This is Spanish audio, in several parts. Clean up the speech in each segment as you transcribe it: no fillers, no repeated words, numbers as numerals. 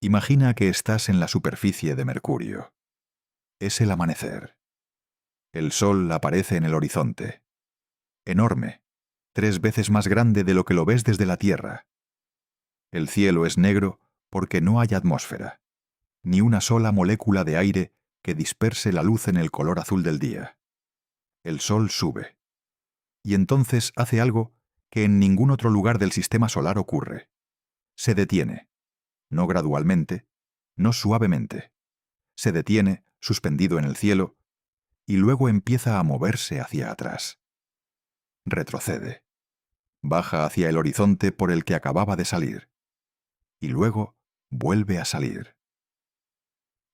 Imagina que estás en la superficie de Mercurio. Es el amanecer. El sol aparece en el horizonte. Enorme, 3 veces más grande de lo que lo ves desde la Tierra. El cielo es negro porque no hay atmósfera, ni una sola molécula de aire que disperse la luz en el color azul del día. El sol sube. Y entonces hace algo que en ningún otro lugar del sistema solar ocurre. Se detiene. No gradualmente, no suavemente. Se detiene, suspendido en el cielo, y luego empieza a moverse hacia atrás. Retrocede. Baja hacia el horizonte por el que acababa de salir. Y luego vuelve a salir.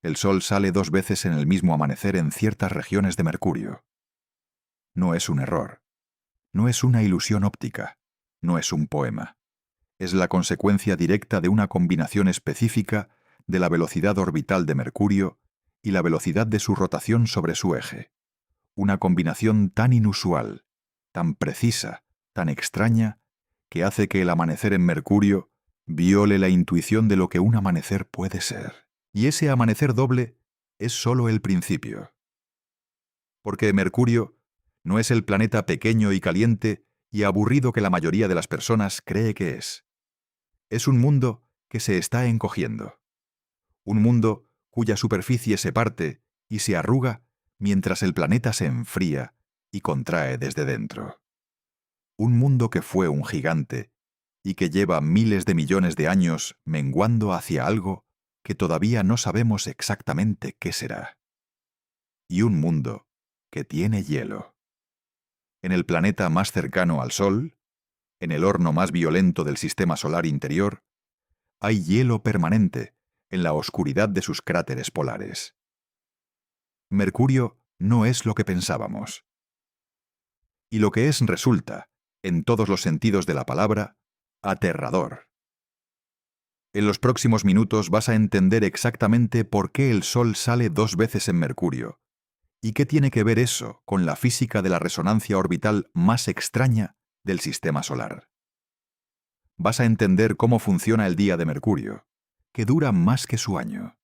El sol sale 2 veces en el mismo amanecer en ciertas regiones de Mercurio. No es un error. No es una ilusión óptica. No es un poema. Es la consecuencia directa de una combinación específica de la velocidad orbital de Mercurio y la velocidad de su rotación sobre su eje. Una combinación tan inusual, tan precisa, tan extraña, que hace que el amanecer en Mercurio viole la intuición de lo que un amanecer puede ser. Y ese amanecer doble es solo el principio. Porque Mercurio no es el planeta pequeño y caliente y aburrido que la mayoría de las personas cree que es. Es un mundo que se está encogiendo. Un mundo cuya superficie se parte y se arruga mientras el planeta se enfría y contrae desde dentro. Un mundo que fue un gigante y que lleva miles de millones de años menguando hacia algo que todavía no sabemos exactamente qué será. Y un mundo que tiene hielo. En el planeta más cercano al Sol, en el horno más violento del sistema solar interior, hay hielo permanente en la oscuridad de sus cráteres polares. Mercurio no es lo que pensábamos. Y lo que es resulta, en todos los sentidos de la palabra, aterrador. En los próximos minutos vas a entender exactamente por qué el Sol sale 2 veces en Mercurio, y qué tiene que ver eso con la física de la resonancia orbital más extraña del sistema solar. Vas a entender cómo funciona el día de Mercurio, que dura más que su año,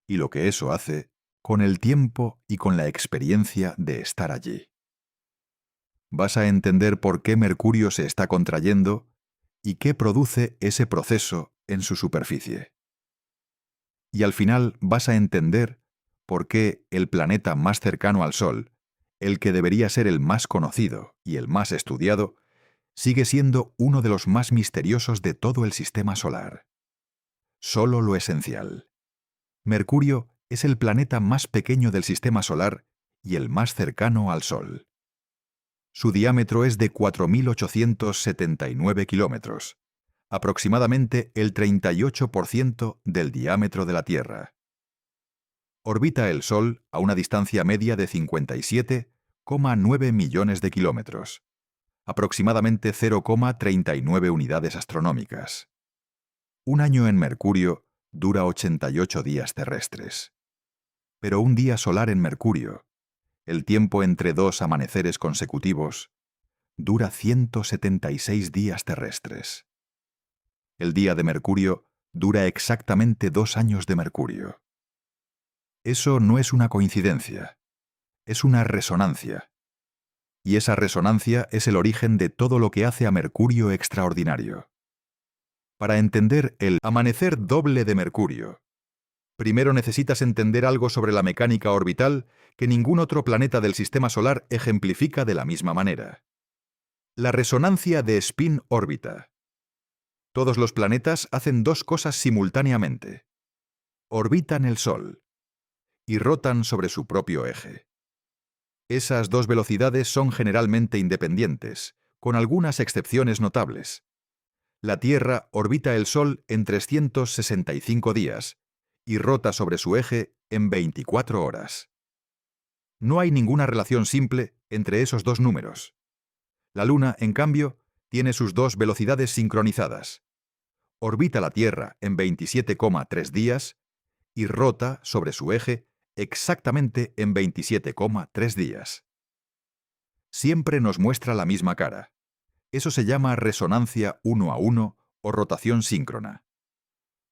y lo que eso hace con el tiempo y con la experiencia de estar allí. Vas a entender por qué Mercurio se está contrayendo y qué produce ese proceso en su superficie. Y al final vas a entender por qué el planeta más cercano al Sol, el que debería ser el más conocido y el más estudiado, sigue siendo uno de los más misteriosos de todo el sistema solar. Solo lo esencial. Mercurio es el planeta más pequeño del sistema solar y el más cercano al Sol. Su diámetro es de 4.879 kilómetros, aproximadamente el 38% del diámetro de la Tierra. Orbita el Sol a una distancia media de 57,9 millones de kilómetros, aproximadamente 0,39 unidades astronómicas. Un año en Mercurio dura 88 días terrestres. Pero un día solar en Mercurio, el tiempo entre 2 amaneceres consecutivos, dura 176 días terrestres. El día de Mercurio dura exactamente 2 años de Mercurio. Eso no es una coincidencia, es una resonancia. Y esa resonancia es el origen de todo lo que hace a Mercurio extraordinario. Para entender el amanecer doble de Mercurio, primero necesitas entender algo sobre la mecánica orbital que ningún otro planeta del sistema solar ejemplifica de la misma manera. La resonancia de spin-órbita. Todos los planetas hacen 2 cosas simultáneamente. Orbitan el Sol y rotan sobre su propio eje. Esas 2 velocidades son generalmente independientes, con algunas excepciones notables. La Tierra orbita el Sol en 365 días y rota sobre su eje en 24 horas. No hay ninguna relación simple entre esos 2 números. La Luna, en cambio, tiene sus 2 velocidades sincronizadas. Orbita la Tierra en 27,3 días y rota sobre su eje exactamente en 27,3 días. Siempre nos muestra la misma cara. Eso se llama resonancia 1 a 1 o rotación síncrona.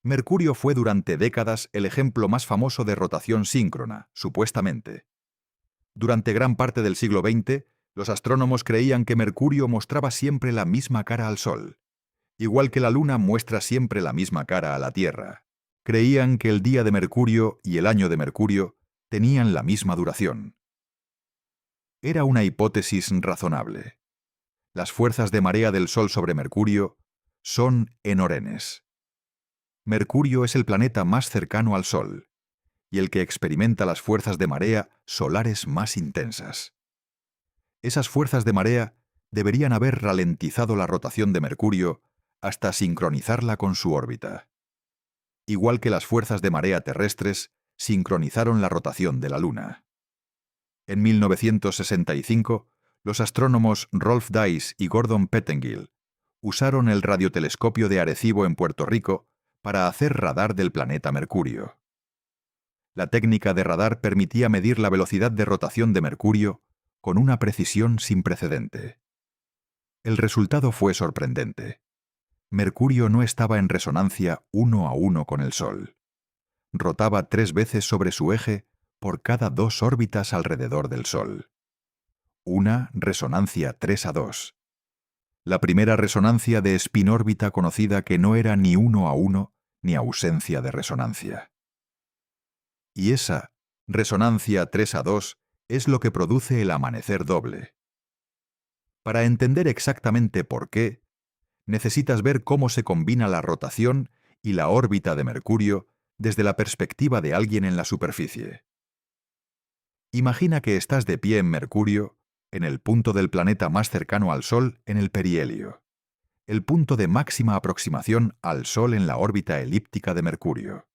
Mercurio fue durante décadas el ejemplo más famoso de rotación síncrona, supuestamente. Durante gran parte del siglo XX, los astrónomos creían que Mercurio mostraba siempre la misma cara al Sol, igual que la Luna muestra siempre la misma cara a la Tierra. Creían que el día de Mercurio y el año de Mercurio tenían la misma duración. Era una hipótesis razonable. Las fuerzas de marea del Sol sobre Mercurio son enorenes. Mercurio es el planeta más cercano al Sol y el que experimenta las fuerzas de marea solares más intensas. Esas fuerzas de marea deberían haber ralentizado la rotación de Mercurio hasta sincronizarla con su órbita. Igual que las fuerzas de marea terrestres sincronizaron la rotación de la Luna. En 1965, los astrónomos Rolf Dice y Gordon Pettengill usaron el radiotelescopio de Arecibo en Puerto Rico para hacer radar del planeta Mercurio. La técnica de radar permitía medir la velocidad de rotación de Mercurio con una precisión sin precedente. El resultado fue sorprendente. Mercurio no estaba en resonancia 1 a 1 con el Sol. Rotaba 3 veces sobre su eje por cada 2 órbitas alrededor del Sol. Una resonancia 3 a 2. La primera resonancia de spin-órbita conocida que no era ni 1 a 1 ni ausencia de resonancia. Y esa resonancia 3 a 2 es lo que produce el amanecer doble. Para entender exactamente por qué, necesitas ver cómo se combina la rotación y la órbita de Mercurio desde la perspectiva de alguien en la superficie. Imagina que estás de pie en Mercurio, en el punto del planeta más cercano al Sol en el perihelio, el punto de máxima aproximación al Sol en la órbita elíptica de Mercurio.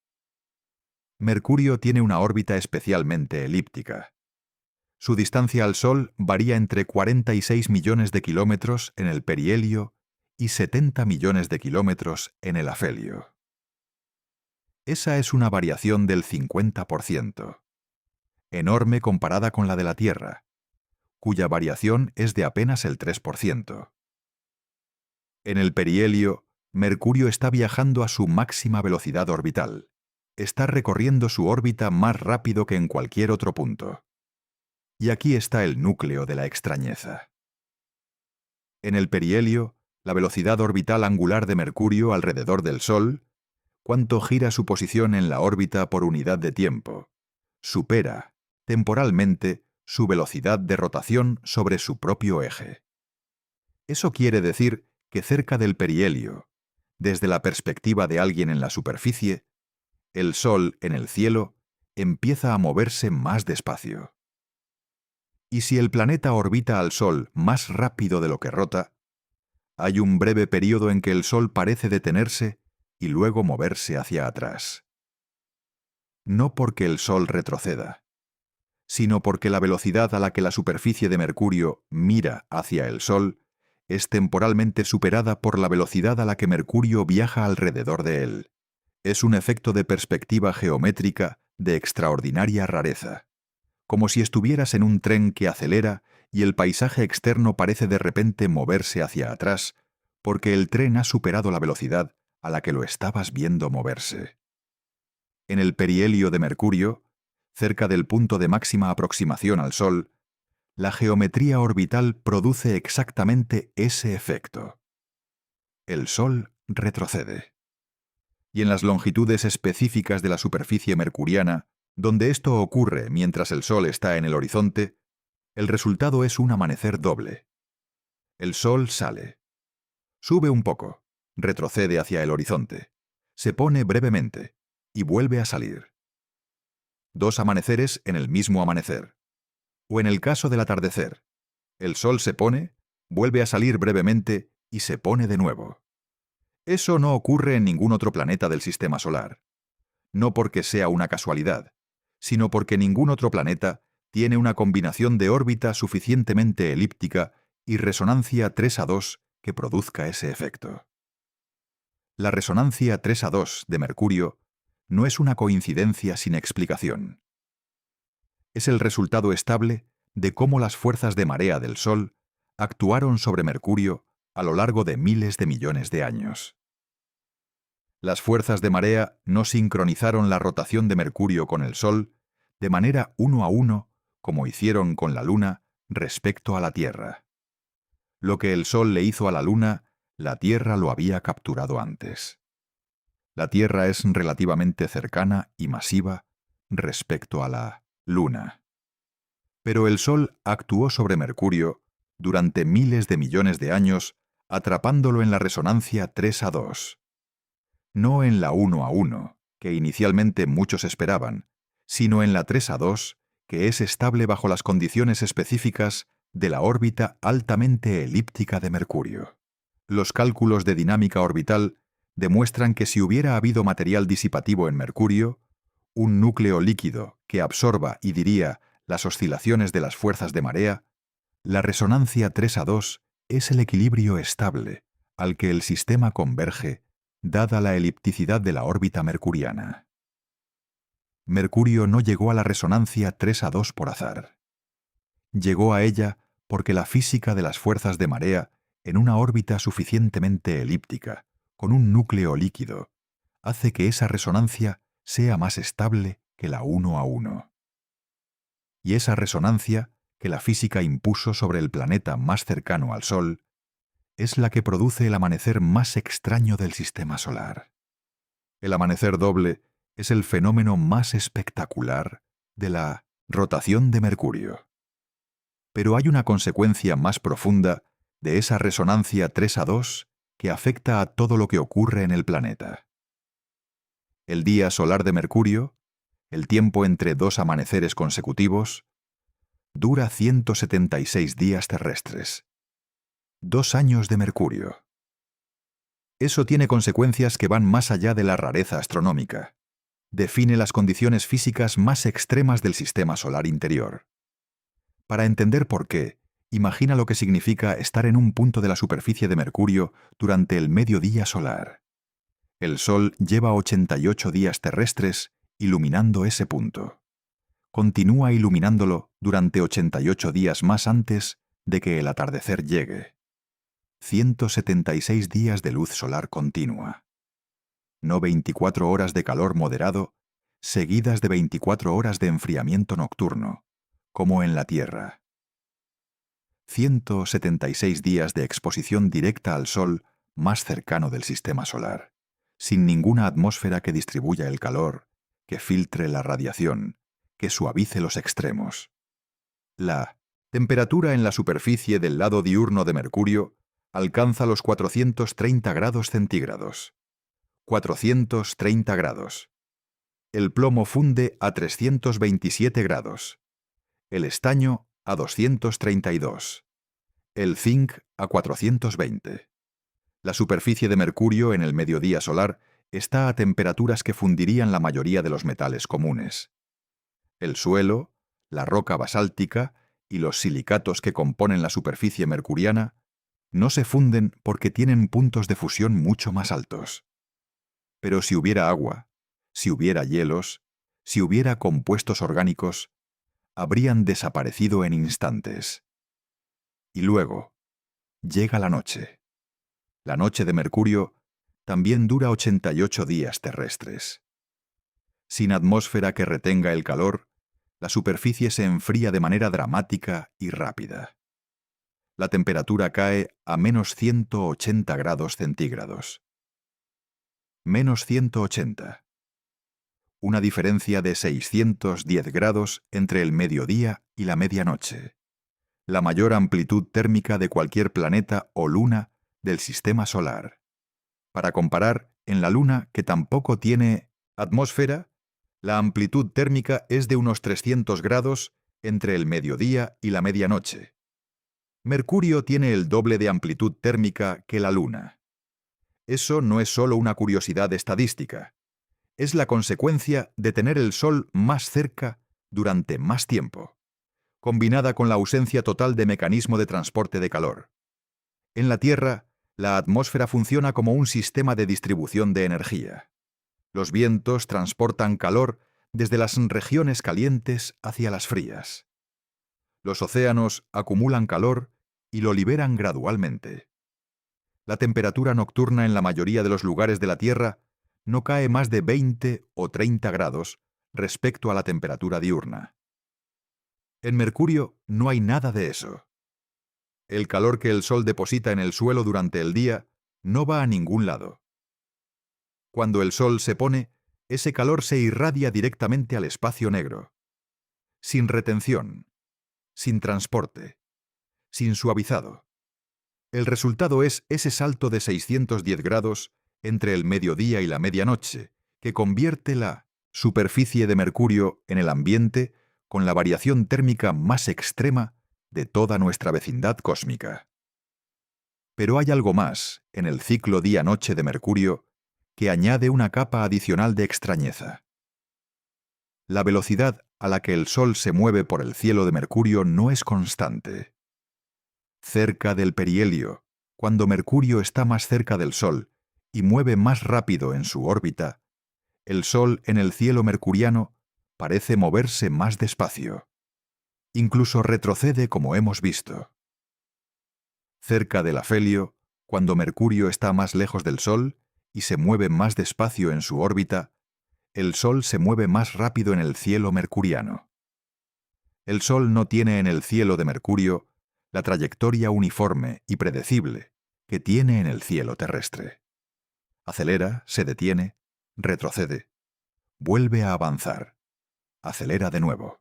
Mercurio tiene una órbita especialmente elíptica. Su distancia al Sol varía entre 46 millones de kilómetros en el perihelio y 70 millones de kilómetros en el afelio. Esa es una variación del 50%, enorme comparada con la de la Tierra, cuya variación es de apenas el 3%. En el perihelio, Mercurio está viajando a su máxima velocidad orbital. Está recorriendo su órbita más rápido que en cualquier otro punto. Y aquí está el núcleo de la extrañeza. En el perihelio, la velocidad orbital angular de Mercurio alrededor del Sol, cuánto gira su posición en la órbita por unidad de tiempo, supera, temporalmente, su velocidad de rotación sobre su propio eje. Eso quiere decir que cerca del perihelio, desde la perspectiva de alguien en la superficie, el Sol en el cielo empieza a moverse más despacio. Y si el planeta orbita al Sol más rápido de lo que rota, hay un breve período en que el Sol parece detenerse y luego moverse hacia atrás. No porque el Sol retroceda, sino porque la velocidad a la que la superficie de Mercurio mira hacia el Sol es temporalmente superada por la velocidad a la que Mercurio viaja alrededor de él. Es un efecto de perspectiva geométrica de extraordinaria rareza, como si estuvieras en un tren que acelera y el paisaje externo parece de repente moverse hacia atrás, porque el tren ha superado la velocidad a la que lo estabas viendo moverse. En el perihelio de Mercurio, cerca del punto de máxima aproximación al Sol, la geometría orbital produce exactamente ese efecto. El Sol retrocede. Y en las longitudes específicas de la superficie mercuriana, donde esto ocurre mientras el Sol está en el horizonte, el resultado es un amanecer doble. El Sol sale. Sube un poco, retrocede hacia el horizonte, se pone brevemente y vuelve a salir. 2 amaneceres en el mismo amanecer. O en el caso del atardecer, el Sol se pone, vuelve a salir brevemente y se pone de nuevo. Eso no ocurre en ningún otro planeta del sistema solar. No porque sea una casualidad, sino porque ningún otro planeta tiene una combinación de órbita suficientemente elíptica y resonancia 3 a 2 que produzca ese efecto. La resonancia 3 a 2 de Mercurio no es una coincidencia sin explicación. Es el resultado estable de cómo las fuerzas de marea del Sol actuaron sobre Mercurio a lo largo de miles de millones de años. Las fuerzas de marea no sincronizaron la rotación de Mercurio con el Sol de manera 1 a 1, como hicieron con la Luna respecto a la Tierra. Lo que el Sol le hizo a la Luna, la Tierra lo había capturado antes. La Tierra es relativamente cercana y masiva respecto a la Luna. Pero el Sol actuó sobre Mercurio durante miles de millones de años, atrapándolo en la resonancia 3 a 2. No en la 1 a 1, que inicialmente muchos esperaban, sino en la 3 a 2, que es estable bajo las condiciones específicas de la órbita altamente elíptica de Mercurio. Los cálculos de dinámica orbital demuestran que si hubiera habido material disipativo en Mercurio, un núcleo líquido que absorba y diría las oscilaciones de las fuerzas de marea, la resonancia 3 a 2 es el equilibrio estable al que el sistema converge dada la elipticidad de la órbita mercuriana. Mercurio no llegó a la resonancia 3 a 2 por azar. Llegó a ella porque la física de las fuerzas de marea en una órbita suficientemente elíptica, con un núcleo líquido, hace que esa resonancia sea más estable que la 1 a 1. Y esa resonancia que la física impuso sobre el planeta más cercano al Sol es la que produce el amanecer más extraño del sistema solar. El amanecer doble es el fenómeno más espectacular de la rotación de Mercurio. Pero hay una consecuencia más profunda de esa resonancia 3 a 2 que afecta a todo lo que ocurre en el planeta. El día solar de Mercurio, el tiempo entre dos amaneceres consecutivos, dura 176 días terrestres. 2 años de Mercurio. Eso tiene consecuencias que van más allá de la rareza astronómica. Define las condiciones físicas más extremas del sistema solar interior. Para entender por qué, imagina lo que significa estar en un punto de la superficie de Mercurio durante el mediodía solar. El Sol lleva 88 días terrestres iluminando ese punto. Continúa iluminándolo durante 88 días más antes de que el atardecer llegue. 176 días de luz solar continua. No 24 horas de calor moderado, seguidas de 24 horas de enfriamiento nocturno, como en la Tierra. 176 días de exposición directa al Sol más cercano del sistema solar, sin ninguna atmósfera que distribuya el calor, que filtre la radiación, que suavice los extremos. La temperatura en la superficie del lado diurno de Mercurio alcanza los 430 grados centígrados. 430 grados. El plomo funde a 327 grados. El estaño a 232. El zinc a 420. La superficie de Mercurio en el mediodía solar está a temperaturas que fundirían la mayoría de los metales comunes. El suelo, la roca basáltica y los silicatos que componen la superficie mercuriana no se funden porque tienen puntos de fusión mucho más altos. Pero si hubiera agua, si hubiera hielos, si hubiera compuestos orgánicos, habrían desaparecido en instantes. Y luego, llega la noche. La noche de Mercurio también dura 88 días terrestres. Sin atmósfera que retenga el calor, la superficie se enfría de manera dramática y rápida. La temperatura cae a menos 180 grados centígrados. Menos 180. Una diferencia de 610 grados entre el mediodía y la medianoche. La mayor amplitud térmica de cualquier planeta o luna del sistema solar. Para comparar, en la Luna, que tampoco tiene atmósfera, la amplitud térmica es de unos 300 grados entre el mediodía y la medianoche. Mercurio tiene el doble de amplitud térmica que la Luna. Eso no es solo una curiosidad estadística. Es la consecuencia de tener el Sol más cerca durante más tiempo, combinada con la ausencia total de mecanismo de transporte de calor. En la Tierra, la atmósfera funciona como un sistema de distribución de energía. Los vientos transportan calor desde las regiones calientes hacia las frías. Los océanos acumulan calor y lo liberan gradualmente. La temperatura nocturna en la mayoría de los lugares de la Tierra no cae más de 20 o 30 grados respecto a la temperatura diurna. En Mercurio no hay nada de eso. El calor que el Sol deposita en el suelo durante el día no va a ningún lado. Cuando el Sol se pone, ese calor se irradia directamente al espacio negro, sin retención, sin transporte, sin suavizado. El resultado es ese salto de 610 grados entre el mediodía y la medianoche, que convierte la superficie de Mercurio en el ambiente con la variación térmica más extrema de toda nuestra vecindad cósmica. Pero hay algo más en el ciclo día-noche de Mercurio que añade una capa adicional de extrañeza. La velocidad a la que el Sol se mueve por el cielo de Mercurio no es constante. Cerca del perihelio, cuando Mercurio está más cerca del Sol y mueve más rápido en su órbita, el Sol en el cielo mercuriano parece moverse más despacio. Incluso retrocede como hemos visto. Cerca del afelio, cuando Mercurio está más lejos del Sol y se mueve más despacio en su órbita, el Sol se mueve más rápido en el cielo mercuriano. El Sol no tiene en el cielo de Mercurio la trayectoria uniforme y predecible que tiene en el cielo terrestre. Acelera, se detiene, retrocede, vuelve a avanzar, acelera de nuevo.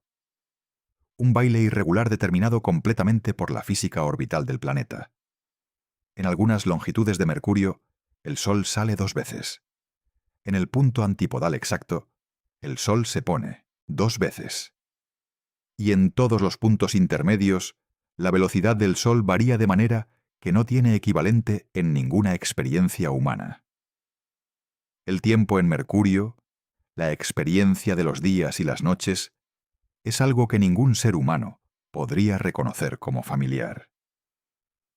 Un baile irregular determinado completamente por la física orbital del planeta. En algunas longitudes de Mercurio, el Sol sale 2 veces. En el punto antipodal exacto, el Sol se pone 2 veces. Y en todos los puntos intermedios, la velocidad del Sol varía de manera que no tiene equivalente en ninguna experiencia humana. El tiempo en Mercurio, la experiencia de los días y las noches, es algo que ningún ser humano podría reconocer como familiar.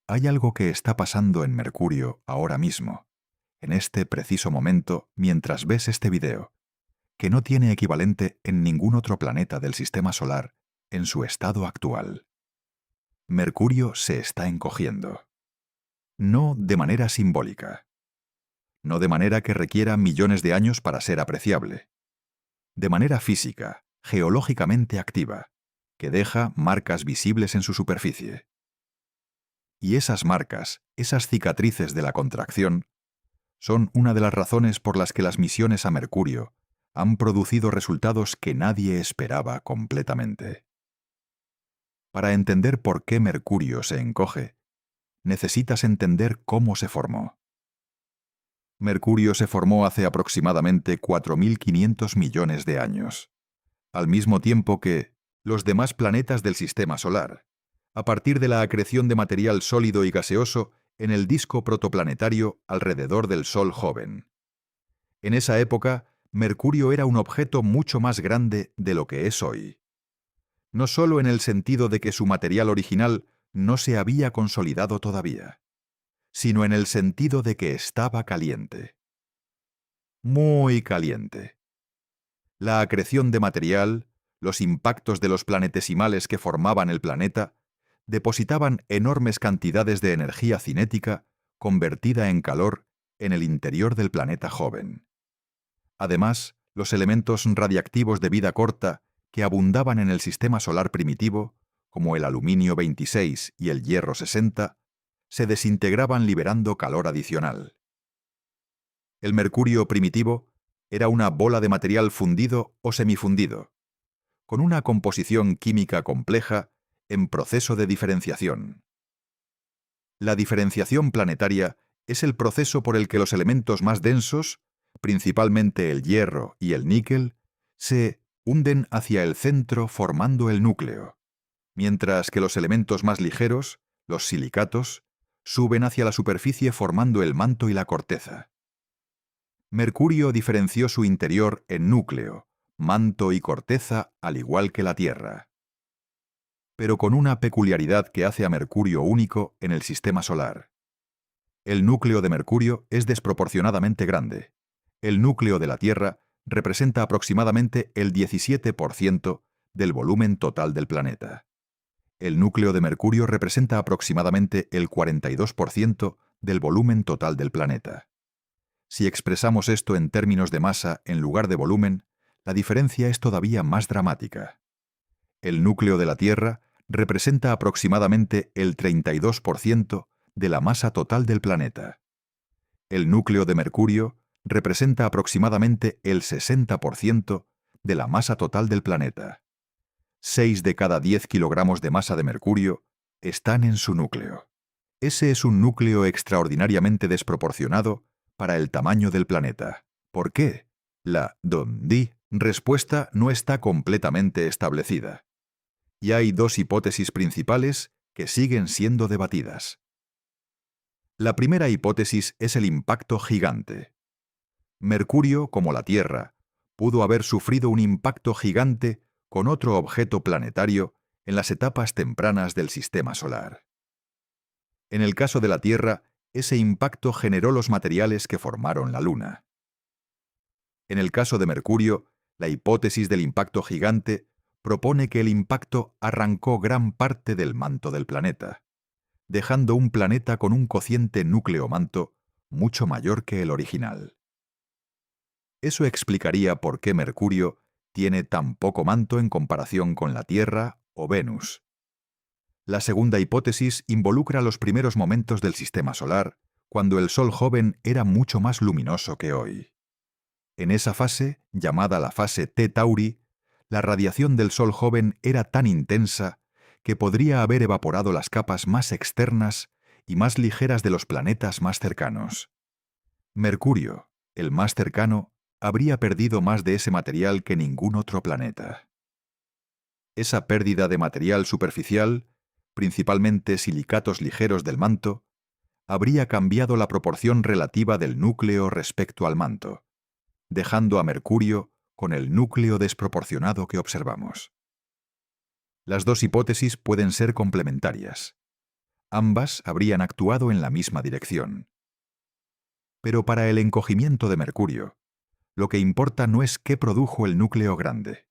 Hay algo que está pasando en Mercurio ahora mismo, en este preciso momento mientras ves este video, que no tiene equivalente en ningún otro planeta del Sistema Solar en su estado actual. Mercurio se está encogiendo. No de manera simbólica. No de manera que requiera millones de años para ser apreciable. De manera física, geológicamente activa, que deja marcas visibles en su superficie. Y esas marcas, esas cicatrices de la contracción, son una de las razones por las que las misiones a Mercurio han producido resultados que nadie esperaba completamente. Para entender por qué Mercurio se encoge, necesitas entender cómo se formó. Mercurio se formó hace aproximadamente 4.500 millones de años, al mismo tiempo que los demás planetas del Sistema Solar, a partir de la acreción de material sólido y gaseoso en el disco protoplanetario alrededor del Sol joven. En esa época, Mercurio era un objeto mucho más grande de lo que es hoy. No solo en el sentido de que su material original no se había consolidado todavía, sino en el sentido de que estaba caliente. Muy caliente. La acreción de material, los impactos de los planetesimales que formaban el planeta, depositaban enormes cantidades de energía cinética convertida en calor en el interior del planeta joven. Además, los elementos radiactivos de vida corta que abundaban en el sistema solar primitivo, como el aluminio 26 y el hierro 60, se desintegraban liberando calor adicional. El mercurio primitivo era una bola de material fundido o semifundido, con una composición química compleja en proceso de diferenciación. La diferenciación planetaria es el proceso por el que los elementos más densos, principalmente el hierro y el níquel, se hunden hacia el centro formando el núcleo, mientras que los elementos más ligeros, los silicatos, suben hacia la superficie formando el manto y la corteza. Mercurio diferenció su interior en núcleo, manto y corteza al igual que la Tierra, pero con una peculiaridad que hace a Mercurio único en el Sistema Solar. El núcleo de Mercurio es desproporcionadamente grande. El núcleo de la Tierra representa aproximadamente el 17% del volumen total del planeta. El núcleo de Mercurio representa aproximadamente el 42% del volumen total del planeta. Si expresamos esto en términos de masa en lugar de volumen, la diferencia es todavía más dramática. El núcleo de la Tierra representa aproximadamente el 32% de la masa total del planeta. El núcleo de Mercurio representa aproximadamente el 60% de la masa total del planeta. 6 de cada 10 kilogramos de masa de Mercurio están en su núcleo. Ese es un núcleo extraordinariamente desproporcionado para el tamaño del planeta. ¿Por qué? La respuesta no está completamente establecida. Y hay dos hipótesis principales que siguen siendo debatidas. La primera hipótesis es el impacto gigante. Mercurio, como la Tierra, pudo haber sufrido un impacto gigante con otro objeto planetario en las etapas tempranas del sistema solar. En el caso de la Tierra, ese impacto generó los materiales que formaron la Luna. En el caso de Mercurio, la hipótesis del impacto gigante propone que el impacto arrancó gran parte del manto del planeta, dejando un planeta con un cociente núcleo-manto mucho mayor que el original. Eso explicaría por qué Mercurio tiene tan poco manto en comparación con la Tierra o Venus. La segunda hipótesis involucra los primeros momentos del sistema solar, cuando el Sol joven era mucho más luminoso que hoy. En esa fase, llamada la fase T Tauri, la radiación del Sol joven era tan intensa que podría haber evaporado las capas más externas y más ligeras de los planetas más cercanos. Mercurio, el más cercano, habría perdido más de ese material que ningún otro planeta. Esa pérdida de material superficial, principalmente silicatos ligeros del manto, habría cambiado la proporción relativa del núcleo respecto al manto, dejando a Mercurio con el núcleo desproporcionado que observamos. Las dos hipótesis pueden ser complementarias. Ambas habrían actuado en la misma dirección. Pero para el encogimiento de Mercurio, lo que importa no es qué produjo el núcleo grande.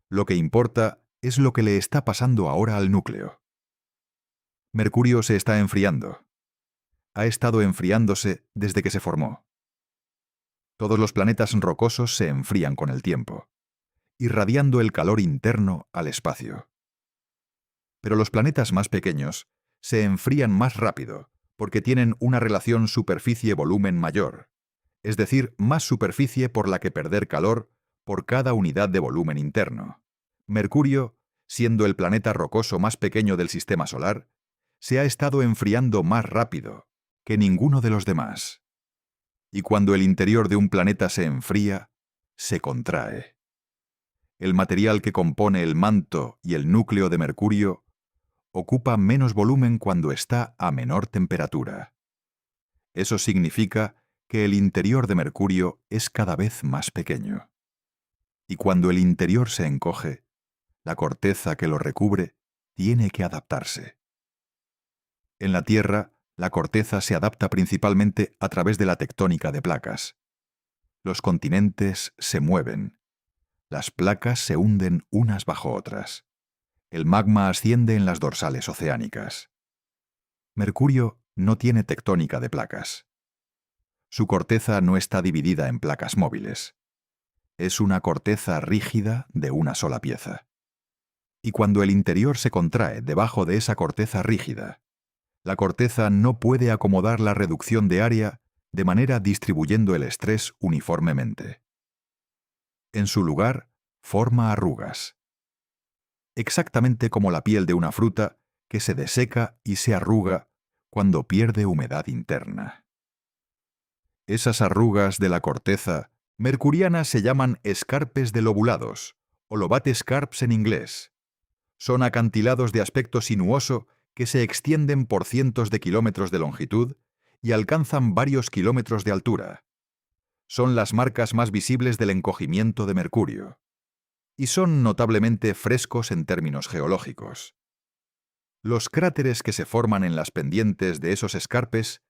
Lo que importa es lo que le está pasando ahora al núcleo. Mercurio se está enfriando. Ha estado enfriándose desde que se formó. Todos los planetas rocosos se enfrían con el tiempo, irradiando el calor interno al espacio. Pero los planetas más pequeños se enfrían más rápido porque tienen una relación superficie-volumen mayor, es decir, más superficie por la que perder calor por cada unidad de volumen interno. Mercurio, siendo el planeta rocoso más pequeño del sistema solar, se ha estado enfriando más rápido que ninguno de los demás. Y cuando el interior de un planeta se enfría, se contrae. El material que compone el manto y el núcleo de Mercurio ocupa menos volumen cuando está a menor temperatura. Eso significa que el interior de Mercurio es cada vez más pequeño. Y cuando el interior se encoge, la corteza que lo recubre tiene que adaptarse. En la Tierra, la corteza se adapta principalmente a través de la tectónica de placas. Los continentes se mueven. Las placas se hunden unas bajo otras. El magma asciende en las dorsales oceánicas. Mercurio no tiene tectónica de placas. Su corteza no está dividida en placas móviles. Es una corteza rígida de una sola pieza. Y cuando el interior se contrae debajo de esa corteza rígida, la corteza no puede acomodar la reducción de área de manera distribuyendo el estrés uniformemente. En su lugar, forma arrugas. Exactamente como la piel de una fruta que se deseca y se arruga cuando pierde humedad interna. Esas arrugas de la corteza mercuriana se llaman escarpes de lobulados, o lobate scarps en inglés. Son acantilados de aspecto sinuoso que se extienden por cientos de kilómetros de longitud y alcanzan varios kilómetros de altura. Son las marcas más visibles del encogimiento de Mercurio. Y son notablemente frescos en términos geológicos. Los cráteres que se forman en las pendientes de esos escarpes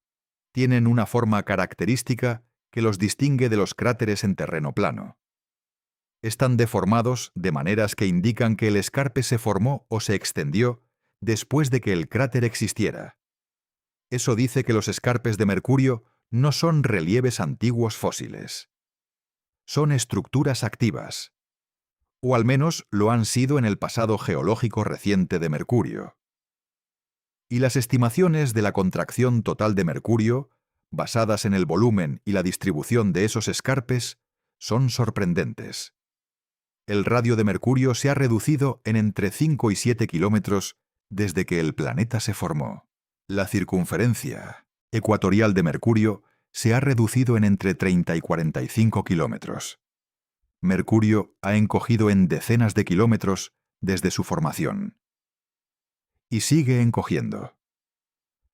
tienen una forma característica que los distingue de los cráteres en terreno plano. Están deformados de maneras que indican que el escarpe se formó o se extendió después de que el cráter existiera. Eso dice que los escarpes de Mercurio no son relieves antiguos fósiles. Son estructuras activas, o al menos lo han sido en el pasado geológico reciente de Mercurio. Y las estimaciones de la contracción total de Mercurio, basadas en el volumen y la distribución de esos escarpes, son sorprendentes. El radio de Mercurio se ha reducido en entre 5 y 7 kilómetros desde que el planeta se formó. La circunferencia ecuatorial de Mercurio se ha reducido en entre 30 y 45 kilómetros. Mercurio ha encogido en decenas de kilómetros desde su formación. Y sigue encogiendo.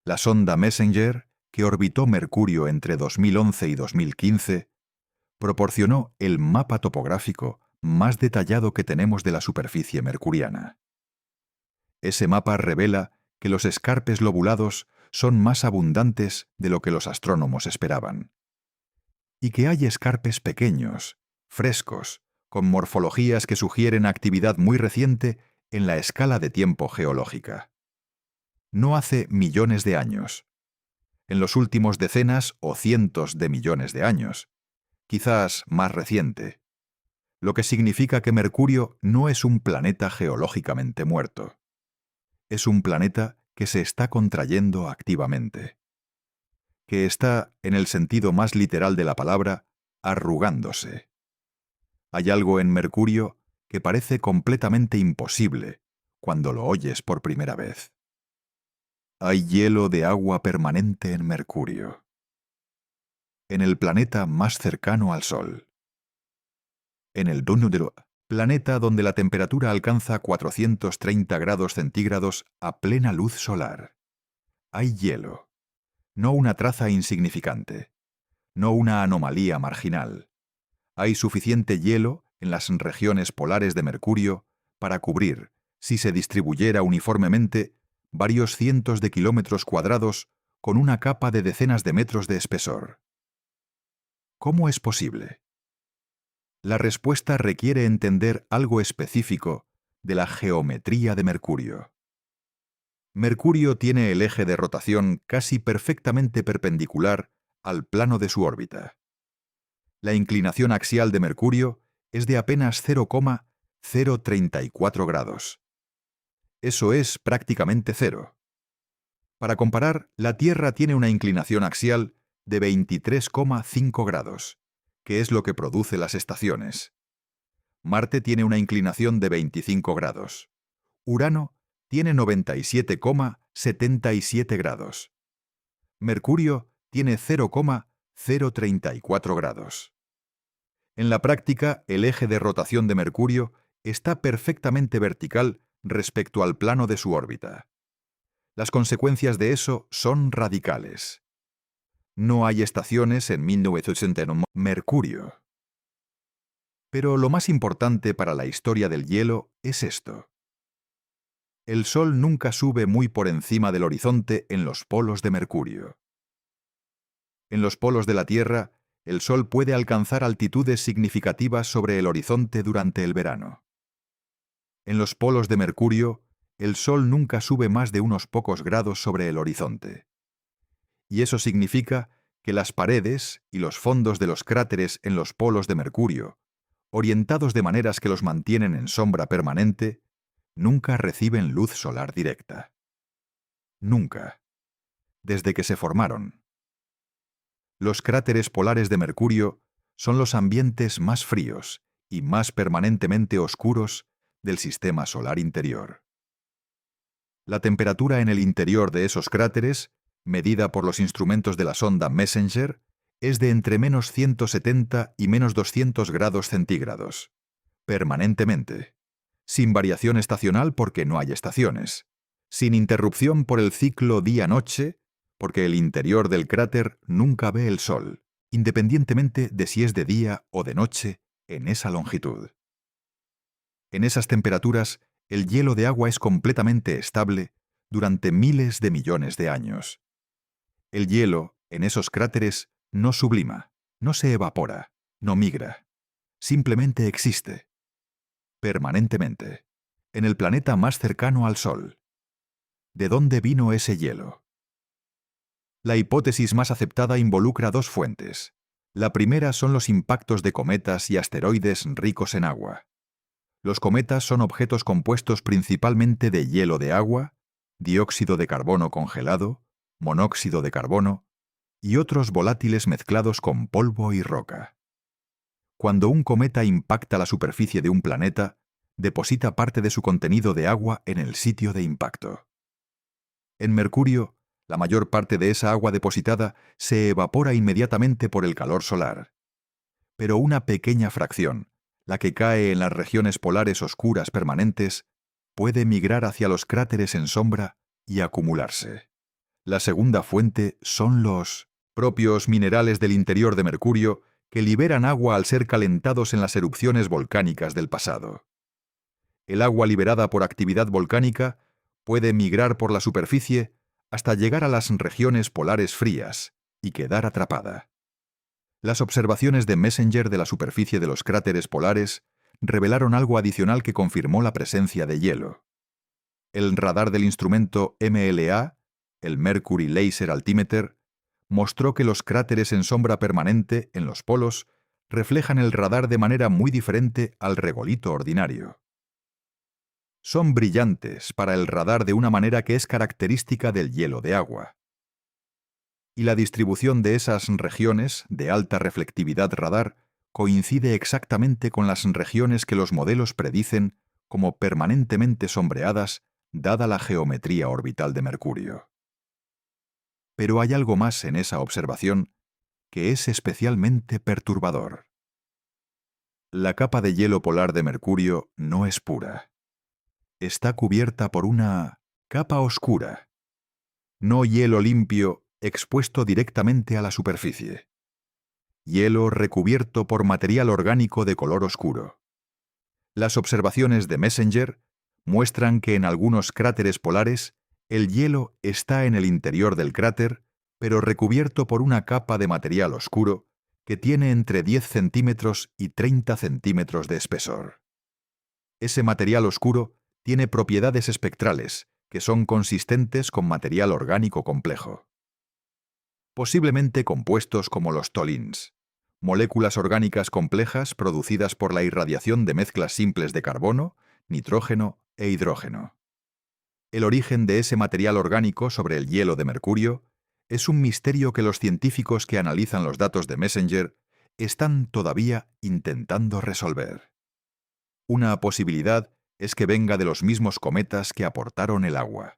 La sonda Messenger, que orbitó Mercurio entre 2011 y 2015, proporcionó el mapa topográfico más detallado que tenemos de la superficie mercuriana. Ese mapa revela que los escarpes lobulados son más abundantes de lo que los astrónomos esperaban, y que hay escarpes pequeños, frescos, con morfologías que sugieren actividad muy reciente en la escala de tiempo geológica. No hace millones de años, en los últimos decenas o cientos de millones de años, quizás más reciente, lo que significa que Mercurio no es un planeta geológicamente muerto. Es un planeta que se está contrayendo activamente, que está, en el sentido más literal de la palabra, arrugándose. Hay algo en Mercurio que parece completamente imposible cuando lo oyes por primera vez. Hay hielo de agua permanente en Mercurio, en el planeta más cercano al Sol. En el planeta donde la temperatura alcanza 430 grados centígrados a plena luz solar. Hay hielo, no una traza insignificante, no una anomalía marginal. Hay suficiente hielo en las regiones polares de Mercurio para cubrir, si se distribuyera uniformemente, varios cientos de kilómetros cuadrados con una capa de decenas de metros de espesor. ¿Cómo es posible? La respuesta requiere entender algo específico de la geometría de Mercurio. Mercurio tiene el eje de rotación casi perfectamente perpendicular al plano de su órbita. La inclinación axial de Mercurio es de apenas 0,034 grados. Eso es prácticamente cero. Para comparar, la Tierra tiene una inclinación axial de 23,5 grados, que es lo que produce las estaciones. Marte tiene una inclinación de 25 grados. Urano tiene 97,77 grados. Mercurio tiene 0,034 grados. En la práctica, el eje de rotación de Mercurio está perfectamente vertical respecto al plano de su órbita. Las consecuencias de eso son radicales. No hay estaciones en 1989 Mercurio. Pero lo más importante para la historia del hielo es esto. El Sol nunca sube muy por encima del horizonte en los polos de Mercurio. En los polos de la Tierra, el Sol puede alcanzar altitudes significativas sobre el horizonte durante el verano. En los polos de Mercurio, el Sol nunca sube más de unos pocos grados sobre el horizonte. Y eso significa que las paredes y los fondos de los cráteres en los polos de Mercurio, orientados de maneras que los mantienen en sombra permanente, nunca reciben luz solar directa. Nunca. Desde que se formaron. Los cráteres polares de Mercurio son los ambientes más fríos y más permanentemente oscuros del sistema solar interior. La temperatura en el interior de esos cráteres, medida por los instrumentos de la sonda Messenger, es de entre menos 170 y menos 200 grados centígrados, permanentemente, sin variación estacional porque no hay estaciones, sin interrupción por el ciclo día-noche, porque el interior del cráter nunca ve el sol, independientemente de si es de día o de noche en esa longitud. En esas temperaturas, el hielo de agua es completamente estable durante miles de millones de años. El hielo, en esos cráteres, no sublima, no se evapora, no migra. Simplemente existe, permanentemente, en el planeta más cercano al Sol. ¿De dónde vino ese hielo? La hipótesis más aceptada involucra dos fuentes. La primera son los impactos de cometas y asteroides ricos en agua. Los cometas son objetos compuestos principalmente de hielo de agua, dióxido de carbono congelado, monóxido de carbono y otros volátiles mezclados con polvo y roca. Cuando un cometa impacta la superficie de un planeta, deposita parte de su contenido de agua en el sitio de impacto. En Mercurio, la mayor parte de esa agua depositada se evapora inmediatamente por el calor solar. Pero una pequeña fracción, la que cae en las regiones polares oscuras permanentes, puede migrar hacia los cráteres en sombra y acumularse. La segunda fuente son los propios minerales del interior de Mercurio que liberan agua al ser calentados en las erupciones volcánicas del pasado. El agua liberada por actividad volcánica puede migrar por la superficie hasta llegar a las regiones polares frías y quedar atrapada. Las observaciones de Messenger de la superficie de los cráteres polares revelaron algo adicional que confirmó la presencia de hielo. El radar del instrumento MLA, el Mercury Laser Altimeter, mostró que los cráteres en sombra permanente en los polos reflejan el radar de manera muy diferente al regolito ordinario. Son brillantes para el radar de una manera que es característica del hielo de agua. Y la distribución de esas regiones de alta reflectividad radar coincide exactamente con las regiones que los modelos predicen como permanentemente sombreadas dada la geometría orbital de Mercurio. Pero hay algo más en esa observación que es especialmente perturbador. La capa de hielo polar de Mercurio no es pura. Está cubierta por una capa oscura. No hielo limpio expuesto directamente a la superficie. Hielo recubierto por material orgánico de color oscuro. Las observaciones de Messenger muestran que en algunos cráteres polares el hielo está en el interior del cráter, pero recubierto por una capa de material oscuro que tiene entre 10 centímetros y 30 centímetros de espesor. Ese material oscuro tiene propiedades espectrales que son consistentes con material orgánico complejo. Posiblemente compuestos como los tolins, moléculas orgánicas complejas producidas por la irradiación de mezclas simples de carbono, nitrógeno e hidrógeno. El origen de ese material orgánico sobre el hielo de Mercurio es un misterio que los científicos que analizan los datos de Messenger están todavía intentando resolver. Una posibilidad es que venga de los mismos cometas que aportaron el agua.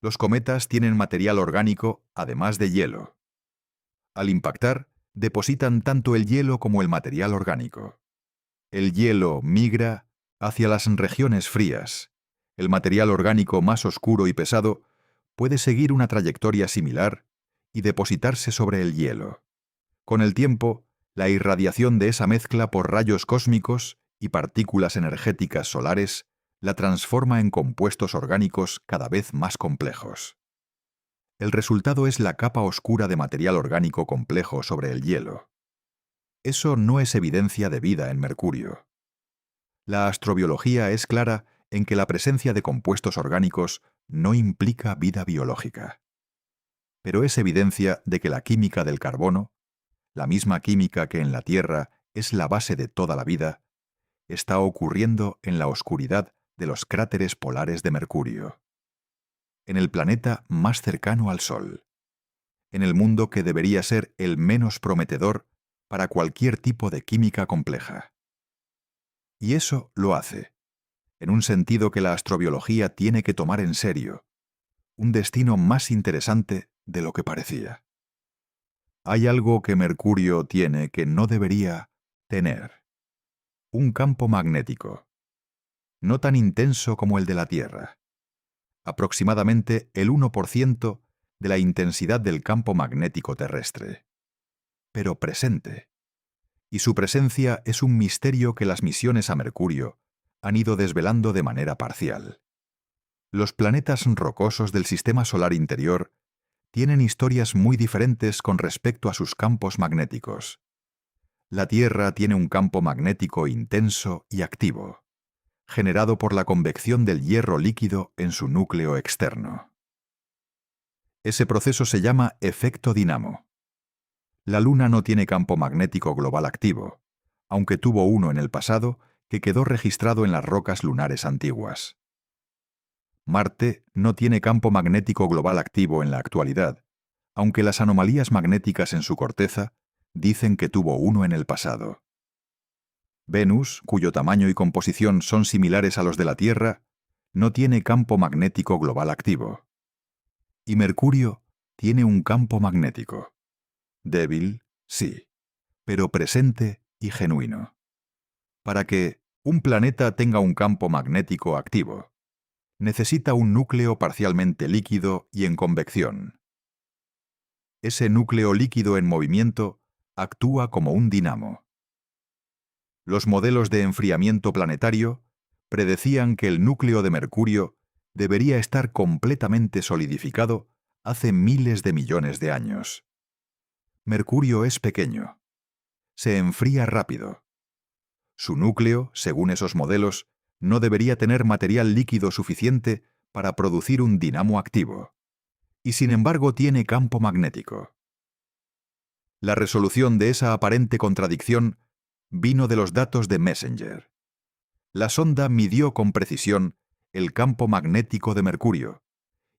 Los cometas tienen material orgánico además de hielo. Al impactar, depositan tanto el hielo como el material orgánico. El hielo migra hacia las regiones frías. El material orgánico más oscuro y pesado puede seguir una trayectoria similar y depositarse sobre el hielo. Con el tiempo, la irradiación de esa mezcla por rayos cósmicos y partículas energéticas solares la transforma en compuestos orgánicos cada vez más complejos. El resultado es la capa oscura de material orgánico complejo sobre el hielo. Eso no es evidencia de vida en Mercurio. La astrobiología es clara en que la presencia de compuestos orgánicos no implica vida biológica. Pero es evidencia de que la química del carbono, la misma química que en la Tierra es la base de toda la vida, está ocurriendo en la oscuridad de los cráteres polares de Mercurio, en el planeta más cercano al Sol, en el mundo que debería ser el menos prometedor para cualquier tipo de química compleja. Y eso lo hace, en un sentido que la astrobiología tiene que tomar en serio, un destino más interesante de lo que parecía. Hay algo que Mercurio tiene que no debería tener: un campo magnético, no tan intenso como el de la Tierra, aproximadamente el 1% de la intensidad del campo magnético terrestre, pero presente. Y su presencia es un misterio que las misiones a Mercurio han ido desvelando de manera parcial. Los planetas rocosos del sistema solar interior tienen historias muy diferentes con respecto a sus campos magnéticos. La Tierra tiene un campo magnético intenso y activo, generado por la convección del hierro líquido en su núcleo externo. Ese proceso se llama efecto dinamo. La Luna no tiene campo magnético global activo, aunque tuvo uno en el pasado que quedó registrado en las rocas lunares antiguas. Marte no tiene campo magnético global activo en la actualidad, aunque las anomalías magnéticas en su corteza dicen que tuvo uno en el pasado. Venus, cuyo tamaño y composición son similares a los de la Tierra, no tiene campo magnético global activo. Y Mercurio tiene un campo magnético. Débil, sí, pero presente y genuino. Para que un planeta tenga un campo magnético activo, necesita un núcleo parcialmente líquido y en convección. Ese núcleo líquido en movimiento actúa como un dinamo. Los modelos de enfriamiento planetario predecían que el núcleo de Mercurio debería estar completamente solidificado hace miles de millones de años. Mercurio es pequeño. Se enfría rápido. Su núcleo, según esos modelos, no debería tener material líquido suficiente para producir un dinamo activo. Y sin embargo tiene campo magnético. La resolución de esa aparente contradicción vino de los datos de Messenger. La sonda midió con precisión el campo magnético de Mercurio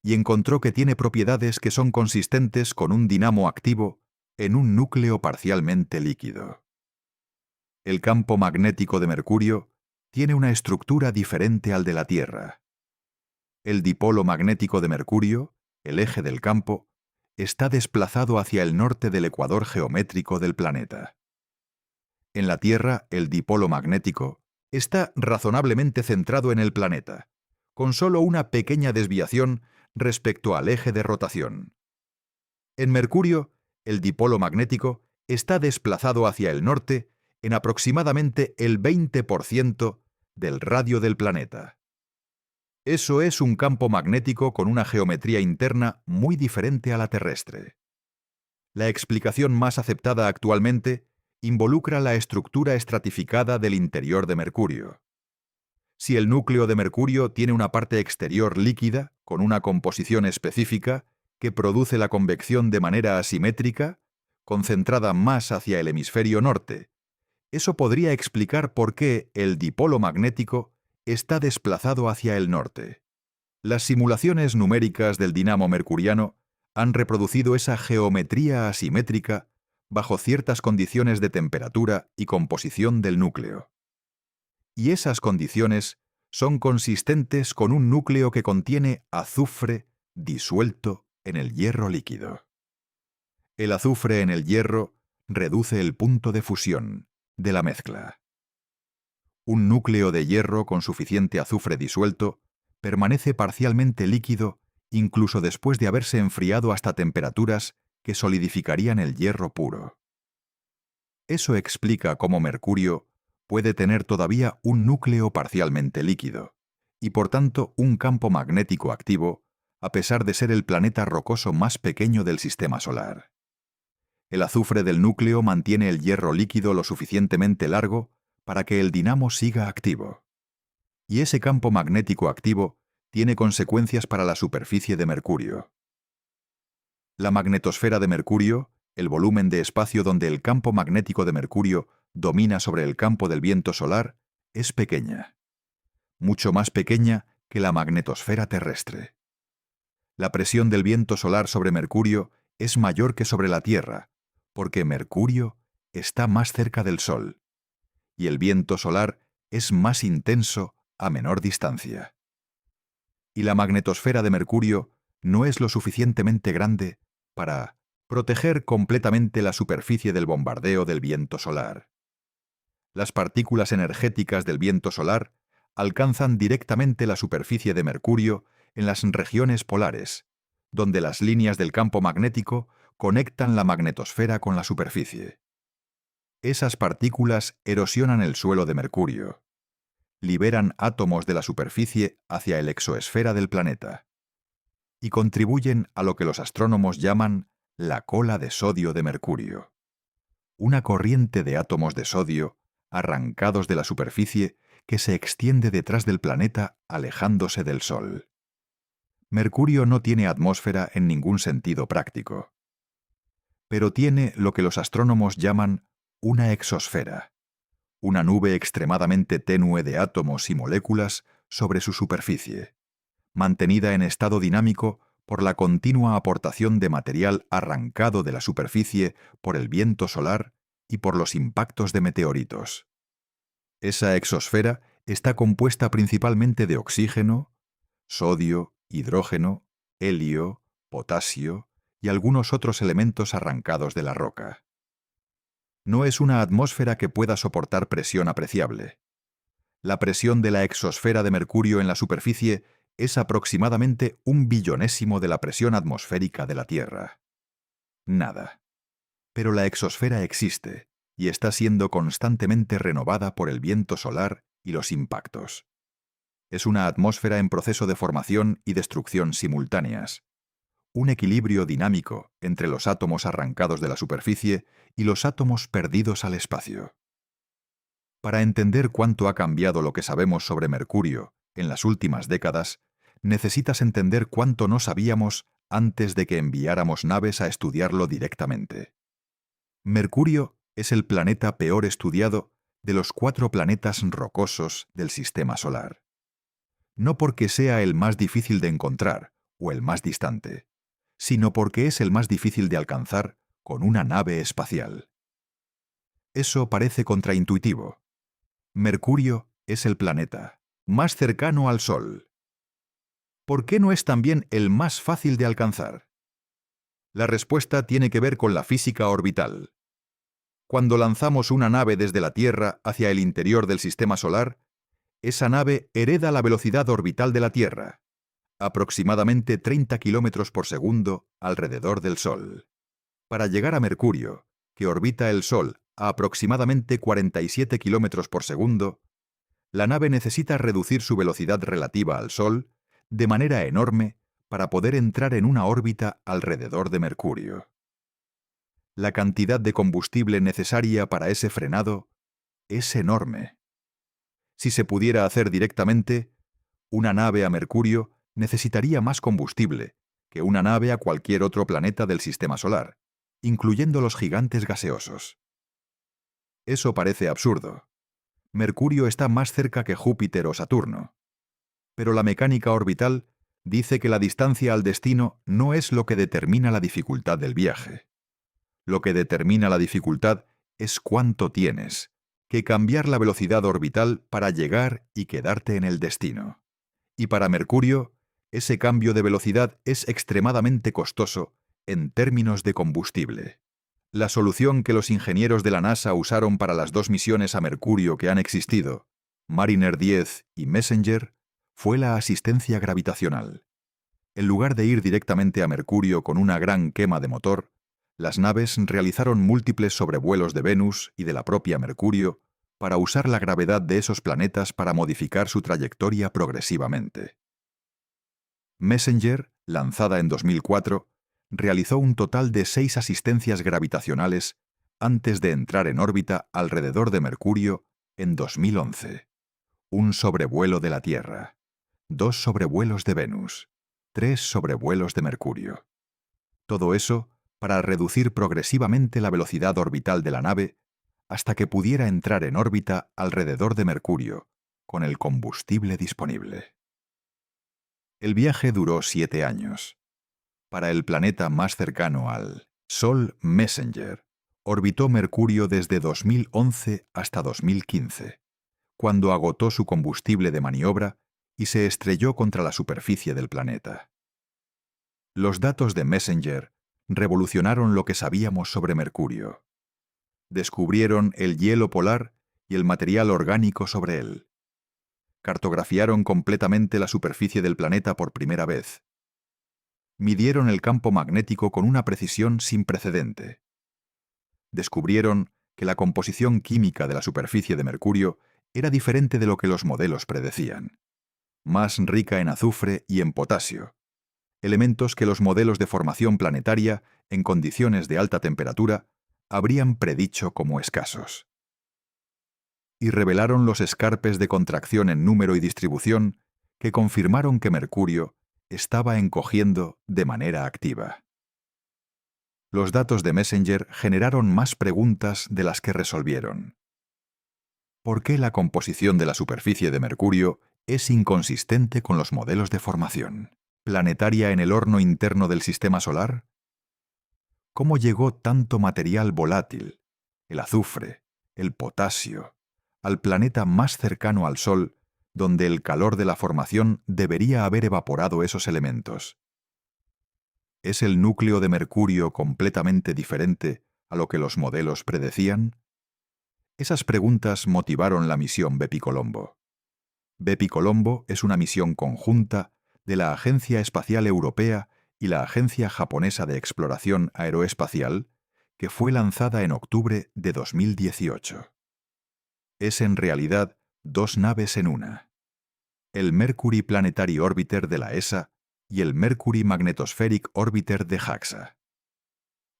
y encontró que tiene propiedades que son consistentes con un dinamo activo en un núcleo parcialmente líquido. El campo magnético de Mercurio tiene una estructura diferente al de la Tierra. El dipolo magnético de Mercurio, el eje del campo, está desplazado hacia el norte del ecuador geométrico del planeta. En la Tierra, el dipolo magnético está razonablemente centrado en el planeta, con solo una pequeña desviación respecto al eje de rotación. En Mercurio, el dipolo magnético está desplazado hacia el norte en aproximadamente el 20% del radio del planeta. Eso es un campo magnético con una geometría interna muy diferente a la terrestre. La explicación más aceptada actualmente involucra la estructura estratificada del interior de Mercurio. Si el núcleo de Mercurio tiene una parte exterior líquida, con una composición específica, que produce la convección de manera asimétrica, concentrada más hacia el hemisferio norte, eso podría explicar por qué el dipolo magnético está desplazado hacia el norte. Las simulaciones numéricas del dinamo mercuriano han reproducido esa geometría asimétrica bajo ciertas condiciones de temperatura y composición del núcleo. Y esas condiciones son consistentes con un núcleo que contiene azufre disuelto en el hierro líquido. El azufre en el hierro reduce el punto de fusión de la mezcla. Un núcleo de hierro con suficiente azufre disuelto permanece parcialmente líquido incluso después de haberse enfriado hasta temperaturas que solidificarían el hierro puro. Eso explica cómo Mercurio puede tener todavía un núcleo parcialmente líquido, y por tanto un campo magnético activo, a pesar de ser el planeta rocoso más pequeño del sistema solar. El azufre del núcleo mantiene el hierro líquido lo suficientemente largo para que el dinamo siga activo. Y ese campo magnético activo tiene consecuencias para la superficie de Mercurio. La magnetosfera de Mercurio, el volumen de espacio donde el campo magnético de Mercurio domina sobre el campo del viento solar, es pequeña. Mucho más pequeña que la magnetosfera terrestre. La presión del viento solar sobre Mercurio es mayor que sobre la Tierra, porque Mercurio está más cerca del Sol, y el viento solar es más intenso a menor distancia. Y la magnetosfera de Mercurio no es lo suficientemente grande para proteger completamente la superficie del bombardeo del viento solar. Las partículas energéticas del viento solar alcanzan directamente la superficie de Mercurio en las regiones polares, donde las líneas del campo magnético conectan la magnetosfera con la superficie. Esas partículas erosionan el suelo de Mercurio. Liberan átomos de la superficie hacia el exoesfera del planeta y contribuyen a lo que los astrónomos llaman la cola de sodio de Mercurio. Una corriente de átomos de sodio arrancados de la superficie que se extiende detrás del planeta alejándose del Sol. Mercurio no tiene atmósfera en ningún sentido práctico, pero tiene lo que los astrónomos llaman una exosfera, una nube extremadamente tenue de átomos y moléculas sobre su superficie, mantenida en estado dinámico por la continua aportación de material arrancado de la superficie por el viento solar y por los impactos de meteoritos. Esa exosfera está compuesta principalmente de oxígeno, sodio, hidrógeno, helio, potasio y algunos otros elementos arrancados de la roca. No es una atmósfera que pueda soportar presión apreciable. La presión de la exosfera de Mercurio en la superficie es aproximadamente 1/1000º de la presión atmosférica de la Tierra. Nada. Pero la exosfera existe y está siendo constantemente renovada por el viento solar y los impactos. Es una atmósfera en proceso de formación y destrucción simultáneas, un equilibrio dinámico entre los átomos arrancados de la superficie y los átomos perdidos al espacio. Para entender cuánto ha cambiado lo que sabemos sobre Mercurio en las últimas décadas, necesitas entender cuánto no sabíamos antes de que enviáramos naves a estudiarlo directamente. Mercurio es el planeta peor estudiado de los 4 planetas rocosos del Sistema Solar. No porque sea el más difícil de encontrar o el más distante, sino porque es el más difícil de alcanzar con una nave espacial. Eso parece contraintuitivo. Mercurio es el planeta más cercano al Sol. ¿Por qué no es también el más fácil de alcanzar? La respuesta tiene que ver con la física orbital. Cuando lanzamos una nave desde la Tierra hacia el interior del Sistema Solar, esa nave hereda la velocidad orbital de la Tierra, aproximadamente 30 km por segundo alrededor del Sol. Para llegar a Mercurio, que orbita el Sol a aproximadamente 47 km por segundo, la nave necesita reducir su velocidad relativa al Sol de manera enorme para poder entrar en una órbita alrededor de Mercurio. La cantidad de combustible necesaria para ese frenado es enorme. Si se pudiera hacer directamente, una nave a Mercurio necesitaría más combustible que una nave a cualquier otro planeta del Sistema Solar, incluyendo los gigantes gaseosos. Eso parece absurdo. Mercurio está más cerca que Júpiter o Saturno. Pero la mecánica orbital dice que la distancia al destino no es lo que determina la dificultad del viaje. Lo que determina la dificultad es cuánto tienes que cambiar la velocidad orbital para llegar y quedarte en el destino. Y para Mercurio, ese cambio de velocidad es extremadamente costoso en términos de combustible. La solución que los ingenieros de la NASA usaron para las 2 misiones a Mercurio que han existido, Mariner 10 y Messenger, fue la asistencia gravitacional. En lugar de ir directamente a Mercurio con una gran quema de motor, las naves realizaron múltiples sobrevuelos de Venus y de la propia Mercurio para usar la gravedad de esos planetas para modificar su trayectoria progresivamente. Messenger, lanzada en 2004, realizó un total de 6 asistencias gravitacionales antes de entrar en órbita alrededor de Mercurio en 2011. Un sobrevuelo de la Tierra, 2 sobrevuelos de Venus, 3 sobrevuelos de Mercurio. Todo eso para reducir progresivamente la velocidad orbital de la nave hasta que pudiera entrar en órbita alrededor de Mercurio, con el combustible disponible. El viaje duró 7 años. Para el planeta más cercano al Sol, Messenger orbitó Mercurio desde 2011 hasta 2015, cuando agotó su combustible de maniobra y se estrelló contra la superficie del planeta. Los datos de Messenger revolucionaron lo que sabíamos sobre Mercurio. Descubrieron el hielo polar y el material orgánico sobre él. Cartografiaron completamente la superficie del planeta por primera vez. Midieron el campo magnético con una precisión sin precedente. Descubrieron que la composición química de la superficie de Mercurio era diferente de lo que los modelos predecían. Más rica en azufre y en potasio, elementos que los modelos de formación planetaria en condiciones de alta temperatura habrían predicho como escasos. Y revelaron los escarpes de contracción en número y distribución que confirmaron que Mercurio estaba encogiendo de manera activa. Los datos de Messenger generaron más preguntas de las que resolvieron. ¿Por qué la composición de la superficie de Mercurio es inconsistente con los modelos de formación planetaria en el horno interno del Sistema Solar? ¿Cómo llegó tanto material volátil, el azufre, el potasio, al planeta más cercano al Sol, donde el calor de la formación debería haber evaporado esos elementos? ¿Es el núcleo de Mercurio completamente diferente a lo que los modelos predecían? Esas preguntas motivaron la misión Bepicolombo. Bepicolombo es una misión conjunta de la Agencia Espacial Europea y la Agencia Japonesa de Exploración Aeroespacial, que fue lanzada en octubre de 2018. Es en realidad dos naves en una: el Mercury Planetary Orbiter de la ESA y el Mercury Magnetospheric Orbiter de JAXA.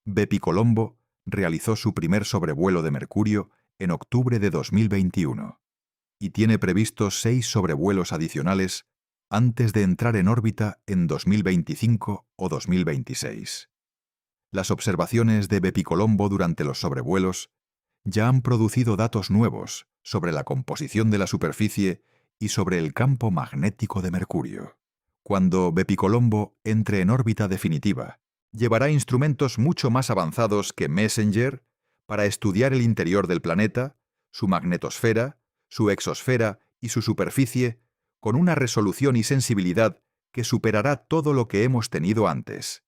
Bepicolombo realizó su primer sobrevuelo de Mercurio en octubre de 2021 y tiene previstos 6 sobrevuelos adicionales antes de entrar en órbita en 2025 o 2026. Las observaciones de Bepicolombo durante los sobrevuelos ya han producido datos nuevos sobre la composición de la superficie y sobre el campo magnético de Mercurio. Cuando Bepicolombo entre en órbita definitiva, llevará instrumentos mucho más avanzados que Messenger para estudiar el interior del planeta, su magnetosfera, su exosfera y su superficie con una resolución y sensibilidad que superará todo lo que hemos tenido antes.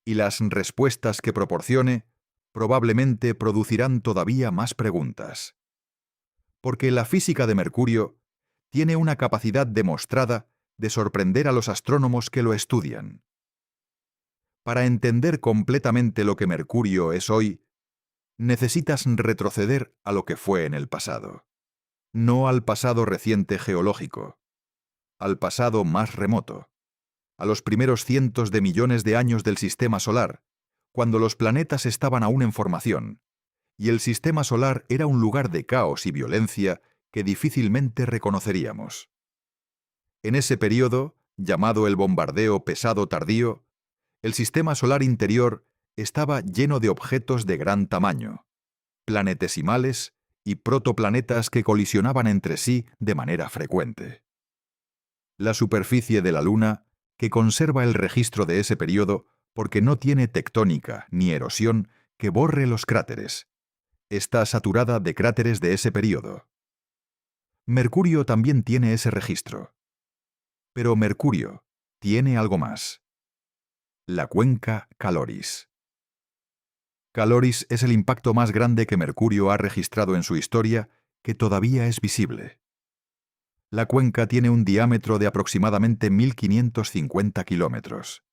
Y las respuestas que proporcione probablemente producirán todavía más preguntas. Porque la física de Mercurio tiene una capacidad demostrada de sorprender a los astrónomos que lo estudian. Para entender completamente lo que Mercurio es hoy, necesitas retroceder a lo que fue en el pasado. No al pasado reciente geológico, al pasado más remoto, a los primeros cientos de millones de años del Sistema Solar, cuando los planetas estaban aún en formación, y el Sistema Solar era un lugar de caos y violencia que difícilmente reconoceríamos. En ese período, llamado el bombardeo pesado tardío, el Sistema Solar interior estaba lleno de objetos de gran tamaño, planetesimales y protoplanetas que colisionaban entre sí de manera frecuente. La superficie de la Luna, que conserva el registro de ese período porque no tiene tectónica ni erosión que borre los cráteres, está saturada de cráteres de ese período. Mercurio también tiene ese registro. Pero Mercurio tiene algo más: la cuenca Caloris. Caloris es el impacto más grande que Mercurio ha registrado en su historia, que todavía es visible. La cuenca tiene un diámetro de aproximadamente 1.550 kilómetros.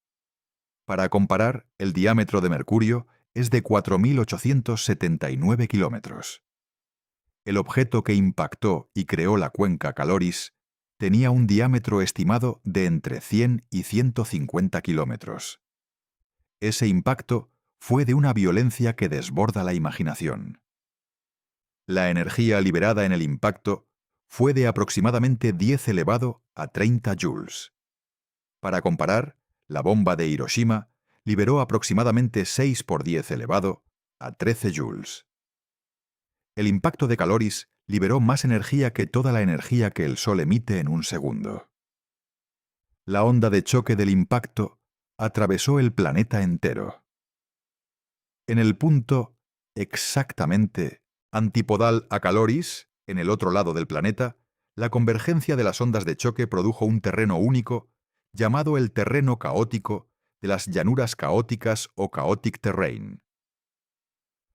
Para comparar, el diámetro de Mercurio es de 4.879 kilómetros. El objeto que impactó y creó la cuenca Caloris tenía un diámetro estimado de entre 100 y 150 kilómetros. Ese impacto fue de una violencia que desborda la imaginación. La energía liberada en el impacto fue de aproximadamente 10 elevado a 30 joules. Para comparar, la bomba de Hiroshima liberó aproximadamente 6 por 10 elevado a 13 joules. El impacto de Caloris liberó más energía que toda la energía que el Sol emite en un segundo. La onda de choque del impacto atravesó el planeta entero. En el punto exactamente antipodal a Caloris, en el otro lado del planeta, la convergencia de las ondas de choque produjo un terreno único, llamado el terreno caótico de las llanuras caóticas o chaotic terrain.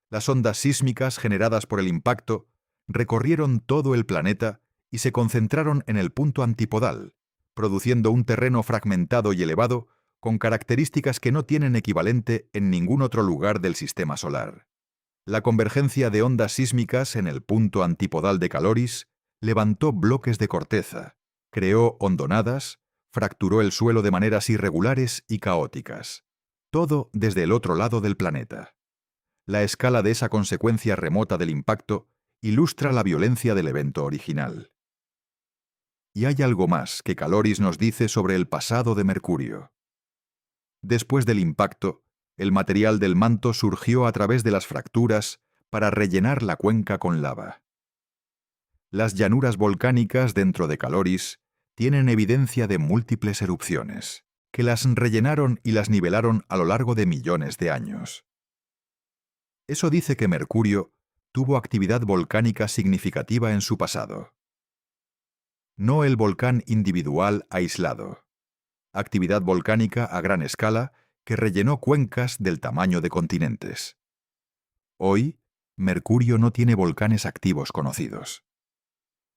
Las ondas sísmicas generadas por el impacto recorrieron todo el planeta y se concentraron en el punto antipodal, produciendo un terreno fragmentado y elevado con características que no tienen equivalente en ningún otro lugar del Sistema Solar. La convergencia de ondas sísmicas en el punto antipodal de Caloris levantó bloques de corteza, creó hondonadas, fracturó el suelo de maneras irregulares y caóticas. Todo desde el otro lado del planeta. La escala de esa consecuencia remota del impacto ilustra la violencia del evento original. Y hay algo más que Caloris nos dice sobre el pasado de Mercurio. Después del impacto, el material del manto surgió a través de las fracturas para rellenar la cuenca con lava. Las llanuras volcánicas dentro de Caloris tienen evidencia de múltiples erupciones, que las rellenaron y las nivelaron a lo largo de millones de años. Eso dice que Mercurio tuvo actividad volcánica significativa en su pasado. No el volcán individual aislado. Actividad volcánica a gran escala que rellenó cuencas del tamaño de continentes. Hoy, Mercurio no tiene volcanes activos conocidos.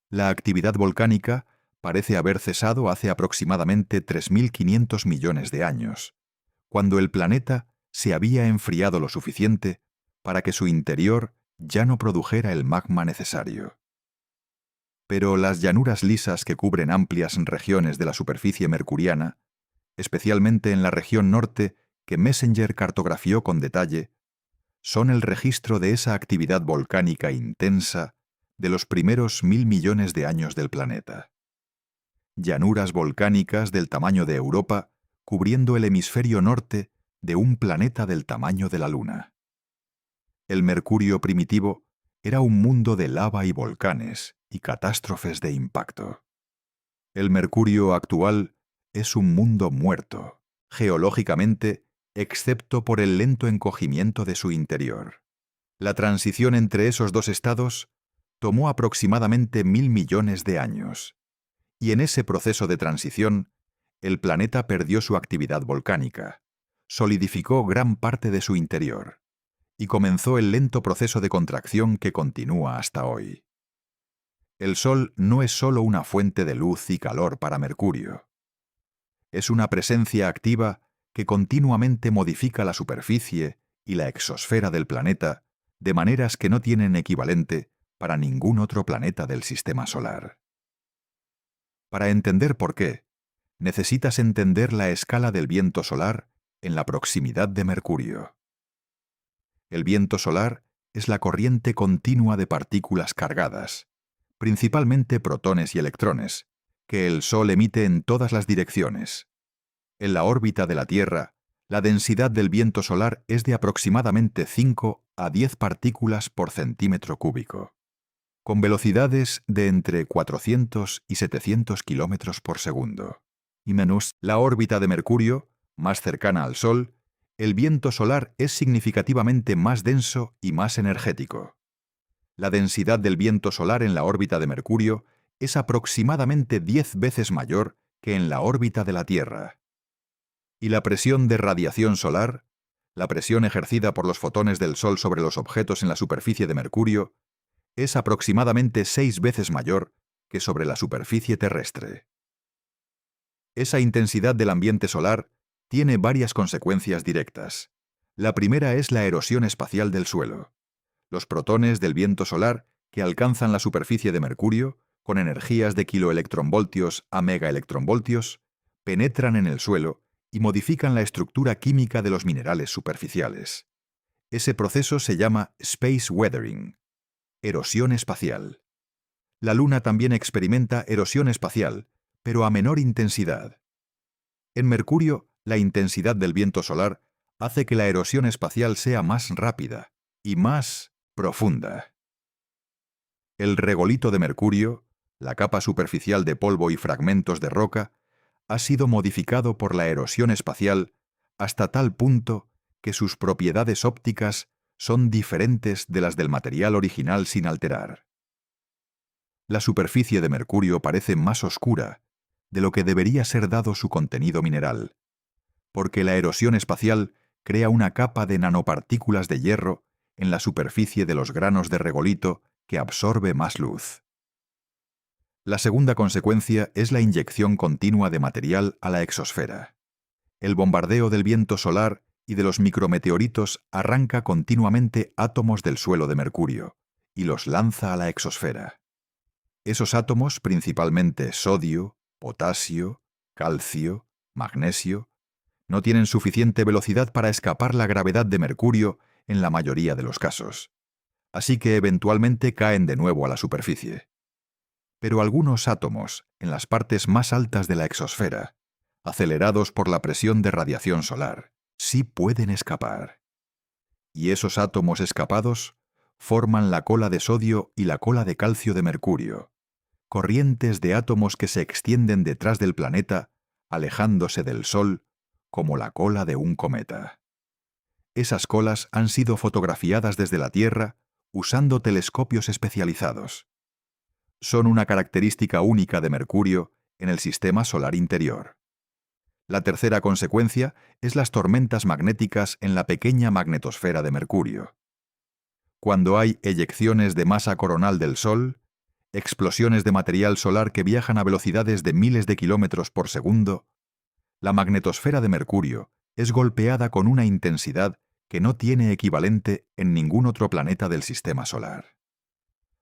La actividad volcánica parece haber cesado hace aproximadamente 3.500 millones de años, cuando el planeta se había enfriado lo suficiente para que su interior ya no produjera el magma necesario. Pero las llanuras lisas que cubren amplias regiones de la superficie mercuriana, especialmente en la región norte que Messenger cartografió con detalle, son el registro de esa actividad volcánica intensa de los primeros 1.000 millones de años del planeta. Llanuras volcánicas del tamaño de Europa cubriendo el hemisferio norte de un planeta del tamaño de la Luna. El Mercurio primitivo era un mundo de lava y volcanes y catástrofes de impacto. El Mercurio actual es un mundo muerto, geológicamente, excepto por el lento encogimiento de su interior. La transición entre esos dos estados tomó aproximadamente 1.000 millones de años, y en ese proceso de transición, el planeta perdió su actividad volcánica, solidificó gran parte de su interior, y comenzó el lento proceso de contracción que continúa hasta hoy. El Sol no es solo una fuente de luz y calor para Mercurio. Es una presencia activa que continuamente modifica la superficie y la exosfera del planeta de maneras que no tienen equivalente para ningún otro planeta del sistema solar. Para entender por qué, necesitas entender la escala del viento solar en la proximidad de Mercurio. El viento solar es la corriente continua de partículas cargadas, principalmente protones y electrones, que el Sol emite en todas las direcciones. En la órbita de la Tierra, la densidad del viento solar es de aproximadamente 5 a 10 partículas por centímetro cúbico, con velocidades de entre 400 y 700 kilómetros por segundo. Y menos la órbita de Mercurio, más cercana al Sol, el viento solar es significativamente más denso y más energético. La densidad del viento solar en la órbita de Mercurio es aproximadamente 10 veces mayor que en la órbita de la Tierra. Y la presión de radiación solar, la presión ejercida por los fotones del Sol sobre los objetos en la superficie de Mercurio, es aproximadamente 6 veces mayor que sobre la superficie terrestre. Esa intensidad del ambiente solar tiene varias consecuencias directas. La primera es la erosión espacial del suelo. Los protones del viento solar que alcanzan la superficie de Mercurio, con energías de kiloelectronvoltios a megaelectronvoltios, penetran en el suelo y modifican la estructura química de los minerales superficiales. Ese proceso se llama space weathering, erosión espacial. La Luna también experimenta erosión espacial, pero a menor intensidad. En Mercurio, la intensidad del viento solar hace que la erosión espacial sea más rápida y más profunda. El regolito de Mercurio, la capa superficial de polvo y fragmentos de roca, ha sido modificado por la erosión espacial hasta tal punto que sus propiedades ópticas son diferentes de las del material original sin alterar. La superficie de Mercurio parece más oscura de lo que debería ser dado su contenido mineral, porque la erosión espacial crea una capa de nanopartículas de hierro en la superficie de los granos de regolito que absorbe más luz. La segunda consecuencia es la inyección continua de material a la exosfera. El bombardeo del viento solar y de los micrometeoritos arranca continuamente átomos del suelo de Mercurio y los lanza a la exosfera. Esos átomos, principalmente sodio, potasio, calcio, magnesio, no tienen suficiente velocidad para escapar la gravedad de Mercurio en la mayoría de los casos, así que eventualmente caen de nuevo a la superficie. Pero algunos átomos, en las partes más altas de la exosfera, acelerados por la presión de radiación solar, sí pueden escapar. Y esos átomos escapados forman la cola de sodio y la cola de calcio de Mercurio, corrientes de átomos que se extienden detrás del planeta, alejándose del Sol, como la cola de un cometa. Esas colas han sido fotografiadas desde la Tierra usando telescopios especializados. Son una característica única de Mercurio en el sistema solar interior. La tercera consecuencia es las tormentas magnéticas en la pequeña magnetosfera de Mercurio. Cuando hay eyecciones de masa coronal del Sol, explosiones de material solar que viajan a velocidades de miles de kilómetros por segundo, la magnetosfera de Mercurio es golpeada con una intensidad que no tiene equivalente en ningún otro planeta del sistema solar.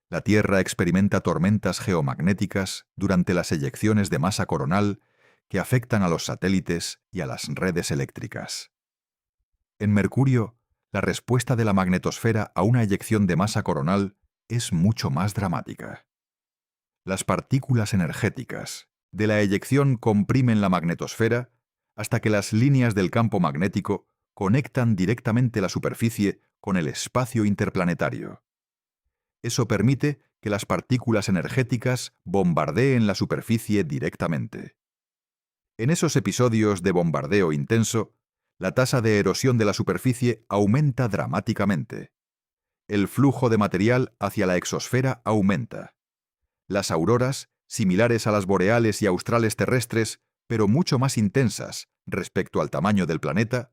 La Tierra experimenta tormentas geomagnéticas durante las eyecciones de masa coronal que afectan a los satélites y a las redes eléctricas. En Mercurio, la respuesta de la magnetosfera a una eyección de masa coronal es mucho más dramática. Las partículas energéticas de la eyección comprimen la magnetosfera hasta que las líneas del campo magnético conectan directamente la superficie con el espacio interplanetario. Eso permite que las partículas energéticas bombardeen la superficie directamente. En esos episodios de bombardeo intenso, la tasa de erosión de la superficie aumenta dramáticamente. El flujo de material hacia la exosfera aumenta. Las auroras, similares a las boreales y australes terrestres, pero mucho más intensas respecto al tamaño del planeta,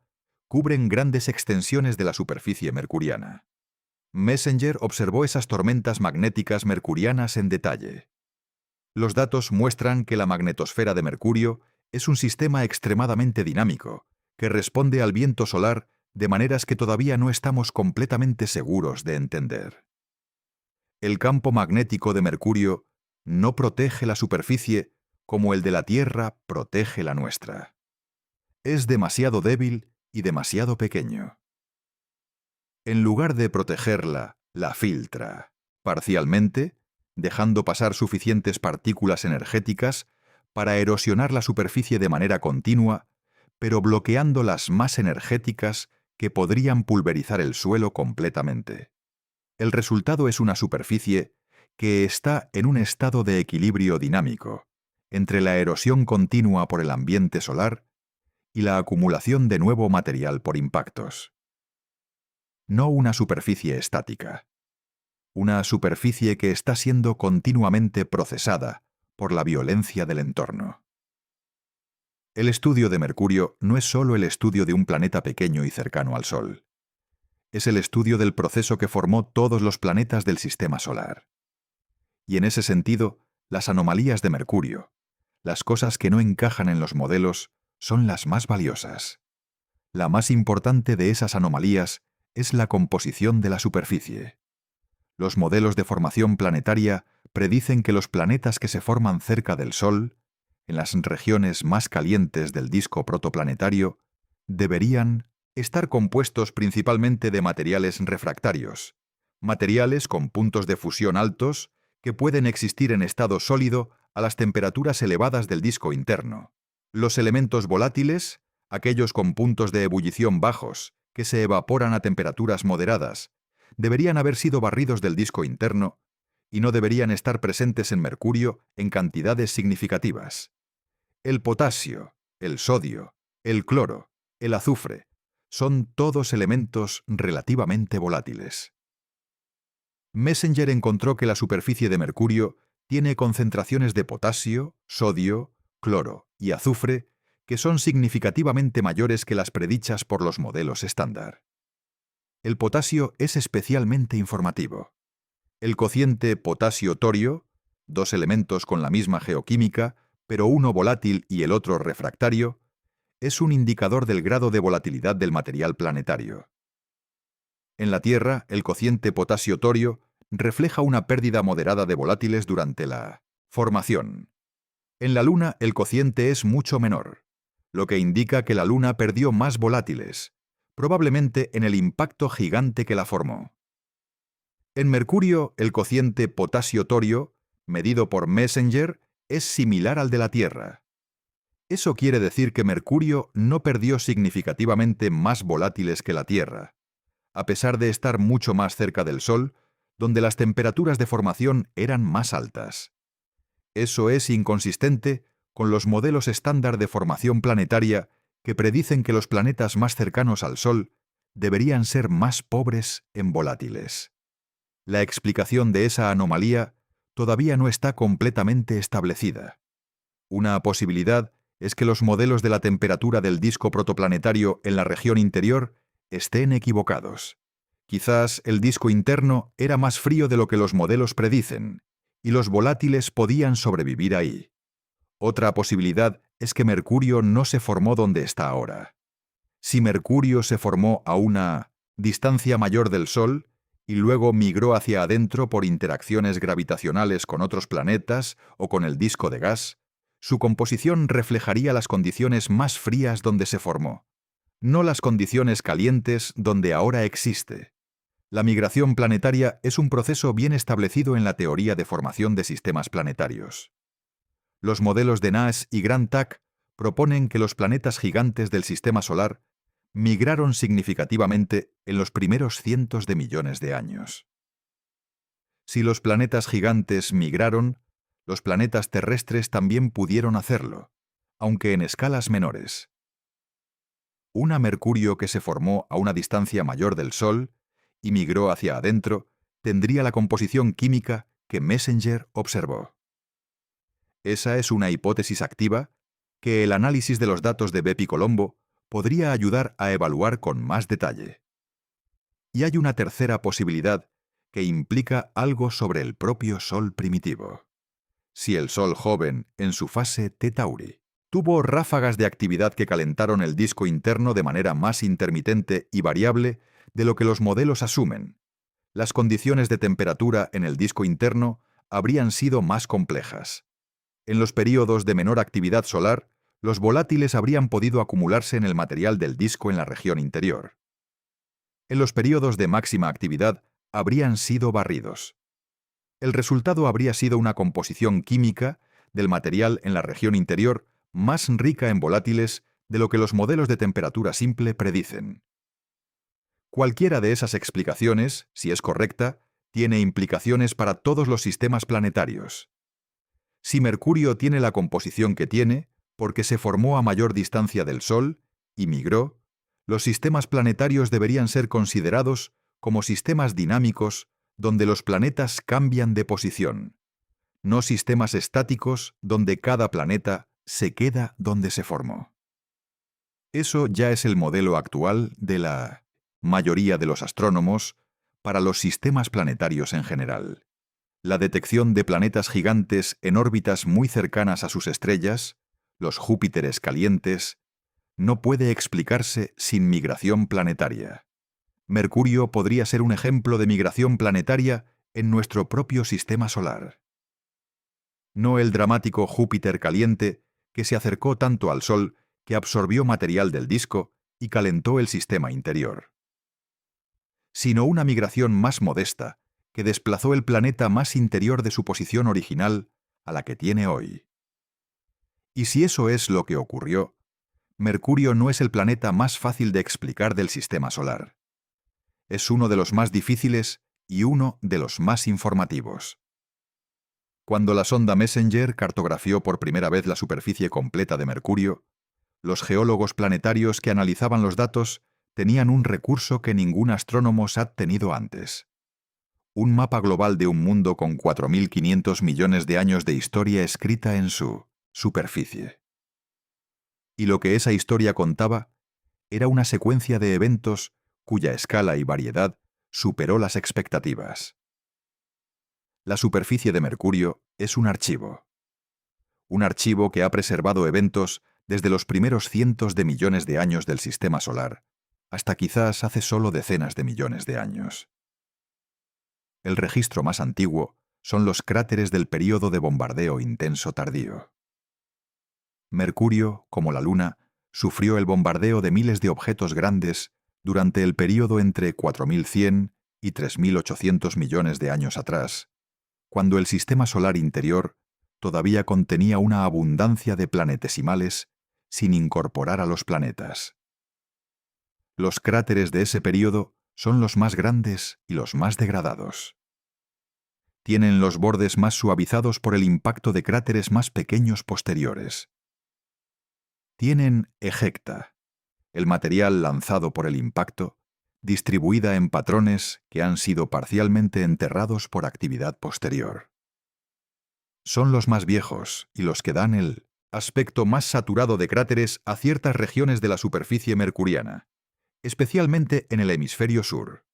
cubren grandes extensiones de la superficie mercuriana. Messenger observó esas tormentas magnéticas mercurianas en detalle. Los datos muestran que la magnetosfera de Mercurio es un sistema extremadamente dinámico, que responde al viento solar de maneras que todavía no estamos completamente seguros de entender. El campo magnético de Mercurio no protege la superficie como el de la Tierra protege la nuestra. Es demasiado débil y demasiado pequeño. En lugar de protegerla, la filtra, parcialmente, dejando pasar suficientes partículas energéticas para erosionar la superficie de manera continua, pero bloqueando las más energéticas que podrían pulverizar el suelo completamente. El resultado es una superficie que está en un estado de equilibrio dinámico entre la erosión continua por el ambiente solar y la acumulación de nuevo material por impactos. No una superficie estática. Una superficie que está siendo continuamente procesada por la violencia del entorno. El estudio de Mercurio no es solo el estudio de un planeta pequeño y cercano al Sol. Es el estudio del proceso que formó todos los planetas del sistema solar. Y en ese sentido, las anomalías de Mercurio, las cosas que no encajan en los modelos, son las más valiosas. La más importante de esas anomalías es la composición de la superficie. Los modelos de formación planetaria predicen que los planetas que se forman cerca del Sol, en las regiones más calientes del disco protoplanetario, deberían estar compuestos principalmente de materiales refractarios, materiales con puntos de fusión altos que pueden existir en estado sólido a las temperaturas elevadas del disco interno. Los elementos volátiles, aquellos con puntos de ebullición bajos, que se evaporan a temperaturas moderadas, deberían haber sido barridos del disco interno y no deberían estar presentes en Mercurio en cantidades significativas. El potasio, el sodio, el cloro, el azufre, son todos elementos relativamente volátiles. Messenger encontró que la superficie de Mercurio tiene concentraciones de potasio, sodio, cloro y azufre que son significativamente mayores que las predichas por los modelos estándar. El potasio es especialmente informativo. El cociente potasio-torio, dos elementos con la misma geoquímica, pero uno volátil y el otro refractario, es un indicador del grado de volatilidad del material planetario. En la Tierra, el cociente potasio-torio refleja una pérdida moderada de volátiles durante la formación. En la Luna, el cociente es mucho menor, lo que indica que la Luna perdió más volátiles, probablemente en el impacto gigante que la formó. En Mercurio, el cociente potasio-torio medido por Messenger, es similar al de la Tierra. Eso quiere decir que Mercurio no perdió significativamente más volátiles que la Tierra, a pesar de estar mucho más cerca del Sol, donde las temperaturas de formación eran más altas. Eso es inconsistente con los modelos estándar de formación planetaria que predicen que los planetas más cercanos al Sol deberían ser más pobres en volátiles. La explicación de esa anomalía todavía no está completamente establecida. Una posibilidad es que los modelos de la temperatura del disco protoplanetario en la región interior estén equivocados. Quizás el disco interno era más frío de lo que los modelos predicen, y los volátiles podían sobrevivir ahí. Otra posibilidad es que Mercurio no se formó donde está ahora. Si Mercurio se formó a una distancia mayor del Sol y luego migró hacia adentro por interacciones gravitacionales con otros planetas o con el disco de gas, su composición reflejaría las condiciones más frías donde se formó, no las condiciones calientes donde ahora existe. La migración planetaria es un proceso bien establecido en la teoría de formación de sistemas planetarios. Los modelos de Nash y Grant-Tack proponen que los planetas gigantes del sistema solar migraron significativamente en los primeros cientos de millones de años. Si los planetas gigantes migraron, los planetas terrestres también pudieron hacerlo, aunque en escalas menores. Una Mercurio que se formó a una distancia mayor del Sol y migró hacia adentro tendría la composición química que Messenger observó. Esa es una hipótesis activa que el análisis de los datos de Bepi-Colombo podría ayudar a evaluar con más detalle. Y hay una tercera posibilidad que implica algo sobre el propio Sol primitivo. Si el Sol joven, en su fase T Tauri, tuvo ráfagas de actividad que calentaron el disco interno de manera más intermitente y variable de lo que los modelos asumen, las condiciones de temperatura en el disco interno habrían sido más complejas. En los períodos de menor actividad solar, los volátiles habrían podido acumularse en el material del disco en la región interior. En los períodos de máxima actividad, habrían sido barridos. El resultado habría sido una composición química del material en la región interior más rica en volátiles de lo que los modelos de temperatura simple predicen. Cualquiera de esas explicaciones, si es correcta, tiene implicaciones para todos los sistemas planetarios. Si Mercurio tiene la composición que tiene, porque se formó a mayor distancia del Sol y migró, los sistemas planetarios deberían ser considerados como sistemas dinámicos donde los planetas cambian de posición, no sistemas estáticos donde cada planeta se queda donde se formó. Eso ya es el modelo actual de la mayoría de los astrónomos para los sistemas planetarios en general. La detección de planetas gigantes en órbitas muy cercanas a sus estrellas, los Júpiteres calientes, no puede explicarse sin migración planetaria. Mercurio podría ser un ejemplo de migración planetaria en nuestro propio sistema solar. No el dramático Júpiter caliente que se acercó tanto al Sol que absorbió material del disco y calentó el sistema interior, sino una migración más modesta que desplazó el planeta más interior de su posición original a la que tiene hoy. Y si eso es lo que ocurrió, Mercurio no es el planeta más fácil de explicar del sistema solar. Es uno de los más difíciles y uno de los más informativos. Cuando la sonda Messenger cartografió por primera vez la superficie completa de Mercurio, los geólogos planetarios que analizaban los datos tenían un recurso que ningún astrónomo ha tenido antes: un mapa global de un mundo con 4.500 millones de años de historia escrita en su superficie. Y lo que esa historia contaba era una secuencia de eventos cuya escala y variedad superó las expectativas. La superficie de Mercurio es un archivo que ha preservado eventos desde los primeros cientos de millones de años del sistema solar hasta quizás hace solo decenas de millones de años. El registro más antiguo son los cráteres del período de bombardeo intenso tardío. Mercurio, como la Luna, sufrió el bombardeo de miles de objetos grandes durante el período entre 4.100 y 3.800 millones de años atrás, cuando el sistema solar interior todavía contenía una abundancia de planetesimales sin incorporar a los planetas. Los cráteres de ese período son los más grandes y los más degradados. Tienen los bordes más suavizados por el impacto de cráteres más pequeños posteriores. Tienen ejecta, el material lanzado por el impacto, distribuida en patrones que han sido parcialmente enterrados por actividad posterior. Son los más viejos y los que dan el aspecto más saturado de cráteres a ciertas regiones de la superficie mercuriana, especialmente en el hemisferio sur.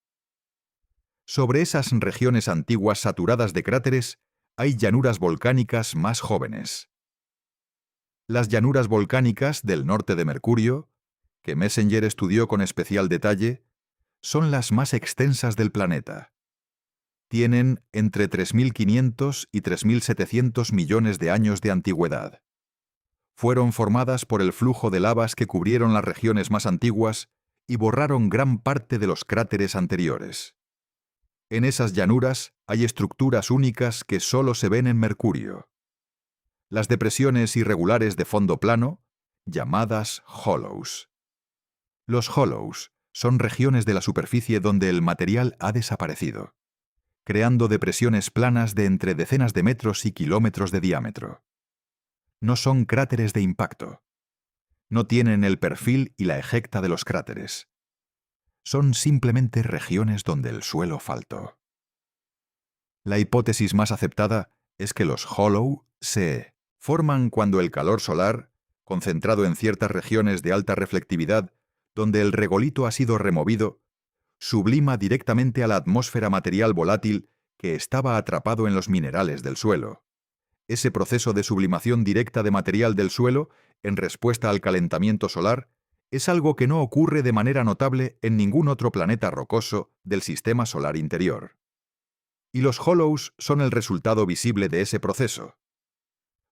Sobre esas regiones antiguas saturadas de cráteres hay llanuras volcánicas más jóvenes. Las llanuras volcánicas del norte de Mercurio, que Messenger estudió con especial detalle, son las más extensas del planeta. Tienen entre 3.500 y 3.700 millones de años de antigüedad. Fueron formadas por el flujo de lavas que cubrieron las regiones más antiguas y borraron gran parte de los cráteres anteriores. En esas llanuras hay estructuras únicas que solo se ven en Mercurio. Las depresiones irregulares de fondo plano, llamadas hollows. Los hollows son regiones de la superficie donde el material ha desaparecido, creando depresiones planas de entre decenas de metros y kilómetros de diámetro. No son cráteres de impacto. No tienen el perfil y la ejecta de los cráteres. Son simplemente regiones donde el suelo faltó. La hipótesis más aceptada es que los hollow se forman cuando el calor solar, concentrado en ciertas regiones de alta reflectividad, donde el regolito ha sido removido, sublima directamente a la atmósfera material volátil que estaba atrapado en los minerales del suelo. Ese proceso de sublimación directa de material del suelo en respuesta al calentamiento solar es algo que no ocurre de manera notable en ningún otro planeta rocoso del sistema solar interior. Y los hollows son el resultado visible de ese proceso.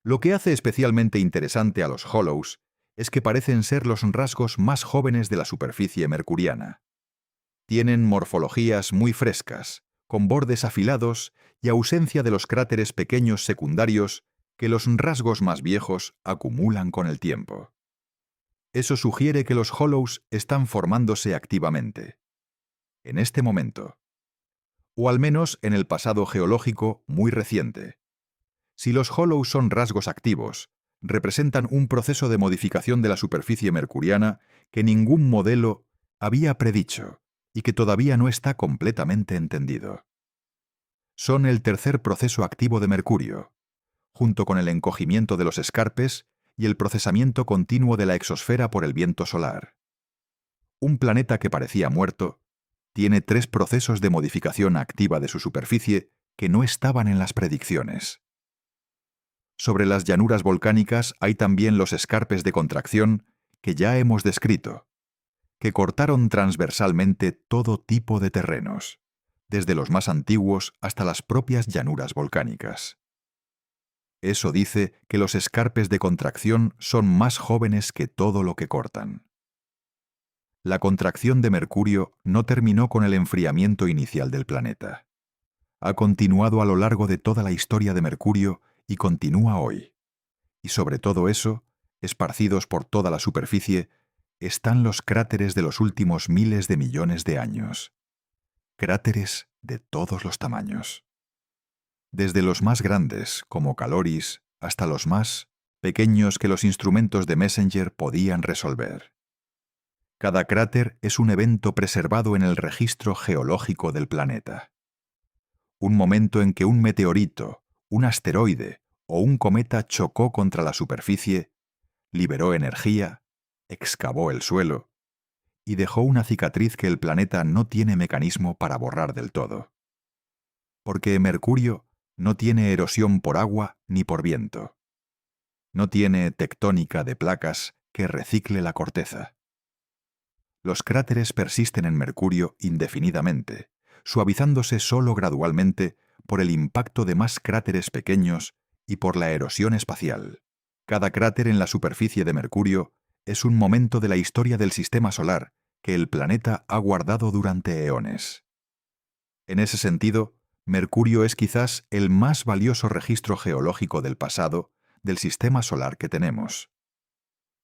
Lo que hace especialmente interesante a los hollows es que parecen ser los rasgos más jóvenes de la superficie mercuriana. Tienen morfologías muy frescas, con bordes afilados y ausencia de los cráteres pequeños secundarios que los rasgos más viejos acumulan con el tiempo. Eso sugiere que los hollows están formándose activamente. En este momento. O al menos en el pasado geológico muy reciente. Si los hollows son rasgos activos, representan un proceso de modificación de la superficie mercuriana que ningún modelo había predicho y que todavía no está completamente entendido. Son el tercer proceso activo de Mercurio, junto con el encogimiento de los escarpes y el procesamiento continuo de la exosfera por el viento solar. Un planeta que parecía muerto tiene 3 procesos de modificación activa de su superficie que no estaban en las predicciones. Sobre las llanuras volcánicas hay también los escarpes de contracción que ya hemos descrito, que cortaron transversalmente todo tipo de terrenos, desde los más antiguos hasta las propias llanuras volcánicas. Eso dice que los escarpes de contracción son más jóvenes que todo lo que cortan. La contracción de Mercurio no terminó con el enfriamiento inicial del planeta. Ha continuado a lo largo de toda la historia de Mercurio y continúa hoy. Y sobre todo eso, esparcidos por toda la superficie, están los cráteres de los últimos miles de millones de años. Cráteres de todos los tamaños. Desde los más grandes, como Caloris, hasta los más pequeños que los instrumentos de Messenger podían resolver. Cada cráter es un evento preservado en el registro geológico del planeta. Un momento en que un meteorito, un asteroide o un cometa chocó contra la superficie, liberó energía, excavó el suelo y dejó una cicatriz que el planeta no tiene mecanismo para borrar del todo. Porque Mercurio no tiene erosión por agua ni por viento. No tiene tectónica de placas que recicle la corteza. Los cráteres persisten en Mercurio indefinidamente, suavizándose solo gradualmente por el impacto de más cráteres pequeños y por la erosión espacial. Cada cráter en la superficie de Mercurio es un momento de la historia del sistema solar que el planeta ha guardado durante eones. En ese sentido, Mercurio es quizás el más valioso registro geológico del pasado del sistema solar que tenemos.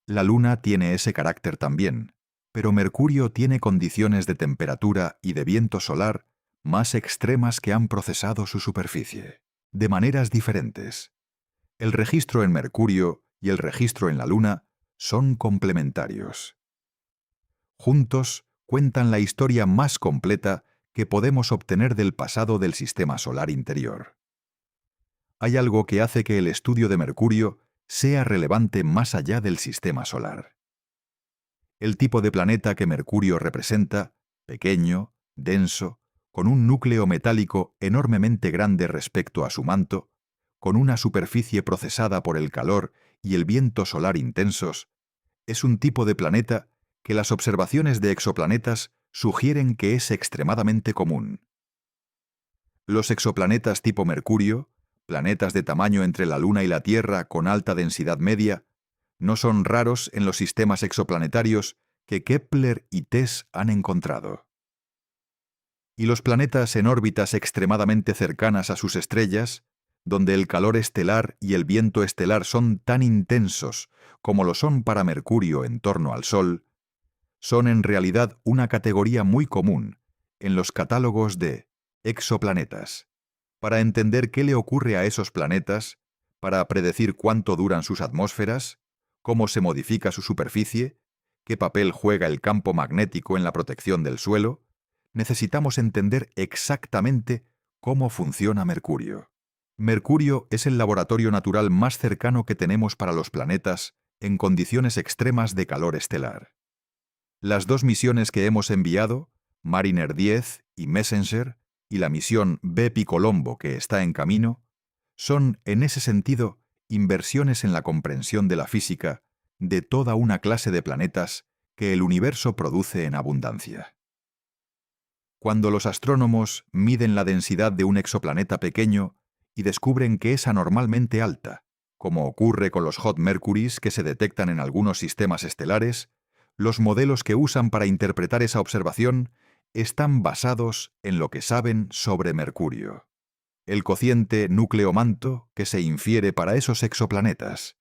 La Luna tiene ese carácter también, pero Mercurio tiene condiciones de temperatura y de viento solar más extremas que han procesado su superficie, de maneras diferentes. El registro en Mercurio y el registro en la Luna son complementarios. Juntos cuentan la historia más completa que podemos obtener del pasado del sistema solar interior. Hay algo que hace que el estudio de Mercurio sea relevante más allá del sistema solar. El tipo de planeta que Mercurio representa, pequeño, denso, con un núcleo metálico enormemente grande respecto a su manto, con una superficie procesada por el calor y el viento solar intensos, es un tipo de planeta que las observaciones de exoplanetas sugieren que es extremadamente común. Los exoplanetas tipo Mercurio, planetas de tamaño entre la Luna y la Tierra con alta densidad media, no son raros en los sistemas exoplanetarios que Kepler y TESS han encontrado. Y los planetas en órbitas extremadamente cercanas a sus estrellas, donde el calor estelar y el viento estelar son tan intensos como lo son para Mercurio en torno al Sol, son en realidad una categoría muy común en los catálogos de exoplanetas. Para entender qué le ocurre a esos planetas, para predecir cuánto duran sus atmósferas, cómo se modifica su superficie, qué papel juega el campo magnético en la protección del suelo, necesitamos entender exactamente cómo funciona Mercurio. Mercurio es el laboratorio natural más cercano que tenemos para los planetas en condiciones extremas de calor estelar. Las dos misiones que hemos enviado, Mariner 10 y Messenger, y la misión Bepi Colombo que está en camino, son, en ese sentido, inversiones en la comprensión de la física de toda una clase de planetas que el universo produce en abundancia. Cuando los astrónomos miden la densidad de un exoplaneta pequeño y descubren que es anormalmente alta, como ocurre con los Hot Mercuries que se detectan en algunos sistemas estelares, los modelos que usan para interpretar esa observación están basados en lo que saben sobre Mercurio. El cociente núcleo-manto que se infiere para esos exoplanetas,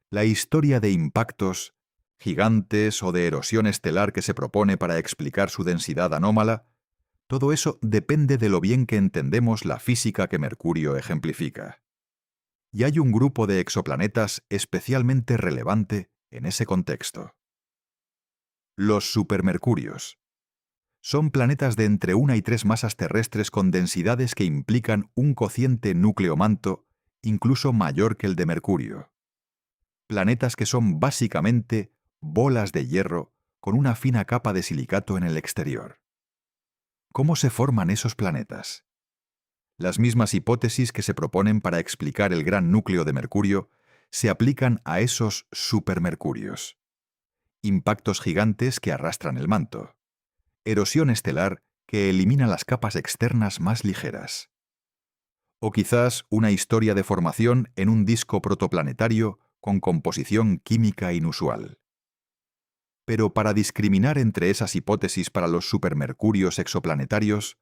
la historia de impactos gigantes o de erosión estelar que se propone para explicar su densidad anómala, todo eso depende de lo bien que entendemos la física que Mercurio ejemplifica. Y hay un grupo de exoplanetas especialmente relevante en ese contexto. Los supermercurios. Son planetas de entre 1 y 3 masas terrestres con densidades que implican un cociente núcleo-manto incluso mayor que el de Mercurio. Planetas que son básicamente bolas de hierro con una fina capa de silicato en el exterior. ¿Cómo se forman esos planetas? Las mismas hipótesis que se proponen para explicar el gran núcleo de Mercurio se aplican a esos supermercurios. Impactos gigantes que arrastran el manto. Erosión estelar que elimina las capas externas más ligeras. O quizás una historia de formación en un disco protoplanetario con composición química inusual. Pero para discriminar entre esas hipótesis para los supermercurios exoplanetarios,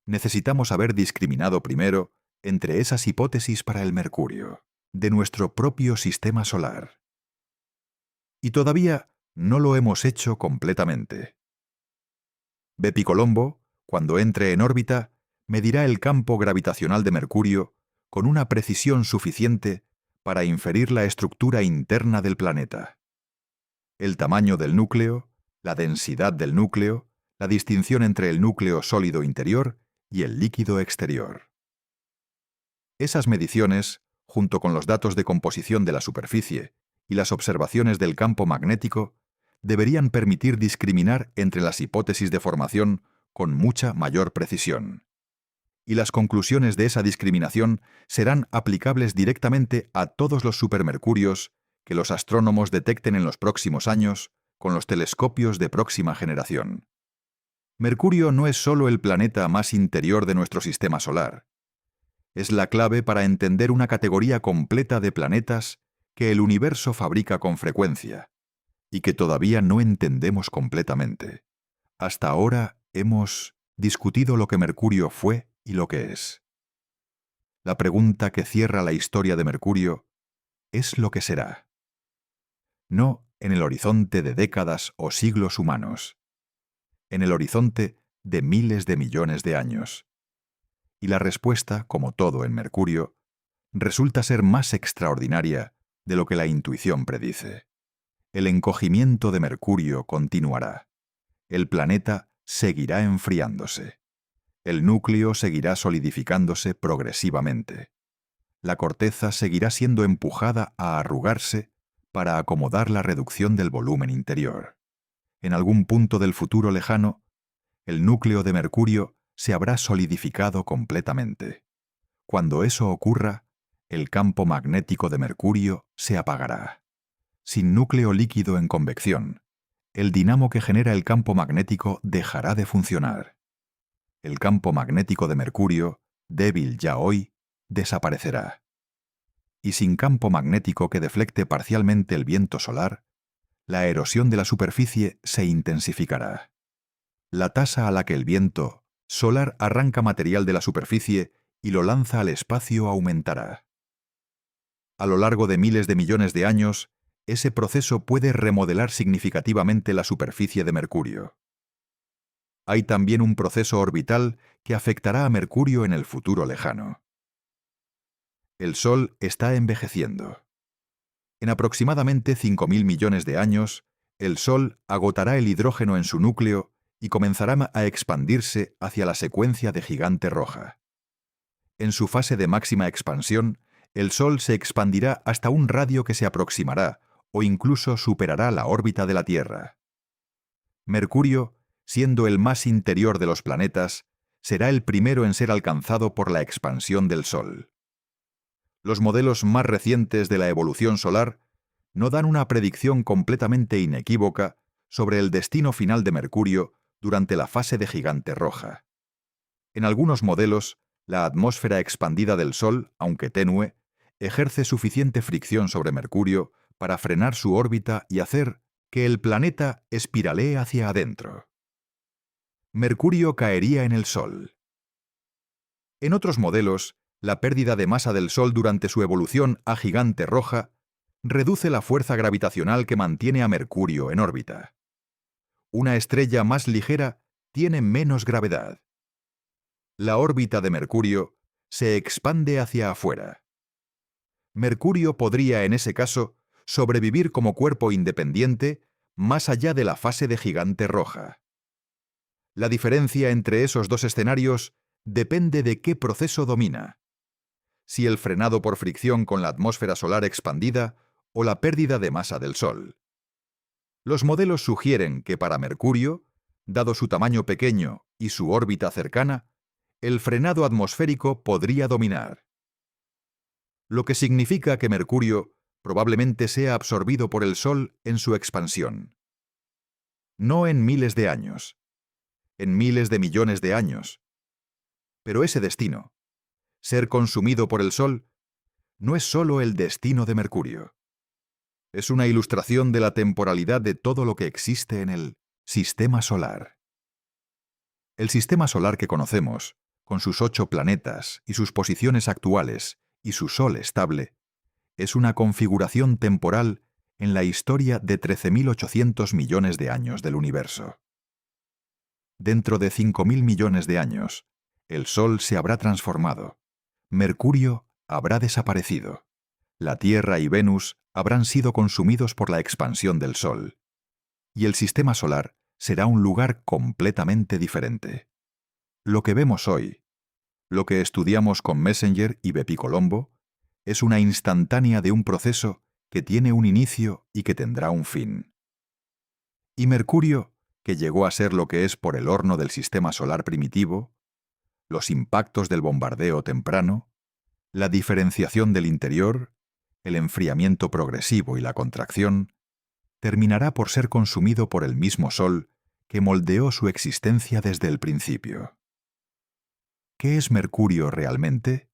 necesitamos haber discriminado primero entre esas hipótesis para el Mercurio, de nuestro propio sistema solar. Y todavía no lo hemos hecho completamente. Bepi Colombo, cuando entre en órbita, medirá el campo gravitacional de Mercurio con una precisión suficiente para inferir la estructura interna del planeta. El tamaño del núcleo, la densidad del núcleo, la distinción entre el núcleo sólido interior y el líquido exterior. Esas mediciones, junto con los datos de composición de la superficie y las observaciones del campo magnético, deberían permitir discriminar entre las hipótesis de formación con mucha mayor precisión. Y las conclusiones de esa discriminación serán aplicables directamente a todos los supermercurios que los astrónomos detecten en los próximos años con los telescopios de próxima generación. Mercurio no es solo el planeta más interior de nuestro sistema solar. Es la clave para entender una categoría completa de planetas que el universo fabrica con frecuencia y que todavía no entendemos completamente. Hasta ahora hemos discutido lo que Mercurio fue y lo que es. La pregunta que cierra la historia de Mercurio es lo que será. No en el horizonte de décadas o siglos humanos, en el horizonte de miles de millones de años. Y la respuesta, como todo en Mercurio, resulta ser más extraordinaria de lo que la intuición predice. El encogimiento de Mercurio continuará. El planeta seguirá enfriándose. El núcleo seguirá solidificándose progresivamente. La corteza seguirá siendo empujada a arrugarse para acomodar la reducción del volumen interior. En algún punto del futuro lejano, el núcleo de Mercurio se habrá solidificado completamente. Cuando eso ocurra, el campo magnético de Mercurio se apagará. Sin núcleo líquido en convección, el dinamo que genera el campo magnético dejará de funcionar. El campo magnético de Mercurio, débil ya hoy, desaparecerá. Y sin campo magnético que deflecte parcialmente el viento solar, la erosión de la superficie se intensificará. La tasa a la que el viento solar arranca material de la superficie y lo lanza al espacio aumentará. A lo largo de miles de millones de años, ese proceso puede remodelar significativamente la superficie de Mercurio. Hay también un proceso orbital que afectará a Mercurio en el futuro lejano. El Sol está envejeciendo. En aproximadamente 5.000 millones de años, el Sol agotará el hidrógeno en su núcleo y comenzará a expandirse hacia la secuencia de Gigante Roja. En su fase de máxima expansión, el Sol se expandirá hasta un radio que se aproximará o incluso superará la órbita de la Tierra. Mercurio, siendo el más interior de los planetas, será el primero en ser alcanzado por la expansión del Sol. Los modelos más recientes de la evolución solar no dan una predicción completamente inequívoca sobre el destino final de Mercurio durante la fase de Gigante Roja. En algunos modelos, la atmósfera expandida del Sol, aunque tenue, ejerce suficiente fricción sobre Mercurio para frenar su órbita y hacer que el planeta espiralee hacia adentro. Mercurio caería en el Sol. En otros modelos, la pérdida de masa del Sol durante su evolución a Gigante Roja reduce la fuerza gravitacional que mantiene a Mercurio en órbita. Una estrella más ligera tiene menos gravedad. La órbita de Mercurio se expande hacia afuera. Mercurio podría, en ese caso, sobrevivir como cuerpo independiente más allá de la fase de Gigante Roja. La diferencia entre esos dos escenarios depende de qué proceso domina: si el frenado por fricción con la atmósfera solar expandida o la pérdida de masa del Sol. Los modelos sugieren que para Mercurio, dado su tamaño pequeño y su órbita cercana, el frenado atmosférico podría dominar. Lo que significa que Mercurio probablemente sea absorbido por el Sol en su expansión. No en miles de años, en miles de millones de años. Pero ese destino, ser consumido por el Sol, no es solo el destino de Mercurio. Es una ilustración de la temporalidad de todo lo que existe en el Sistema Solar. El Sistema Solar que conocemos, con sus 8 planetas y sus posiciones actuales y su Sol estable, es una configuración temporal en la historia de 13.800 millones de años del universo. Dentro de 5.000 millones de años, el Sol se habrá transformado, Mercurio habrá desaparecido, la Tierra y Venus habrán sido consumidos por la expansión del Sol, y el Sistema Solar será un lugar completamente diferente. Lo que vemos hoy, lo que estudiamos con Messenger y Bepicolombo, es una instantánea de un proceso que tiene un inicio y que tendrá un fin. Y Mercurio, que llegó a ser lo que es por el horno del Sistema Solar primitivo, los impactos del bombardeo temprano, la diferenciación del interior, el enfriamiento progresivo y la contracción, terminará por ser consumido por el mismo Sol que moldeó su existencia desde el principio. ¿Qué es Mercurio realmente?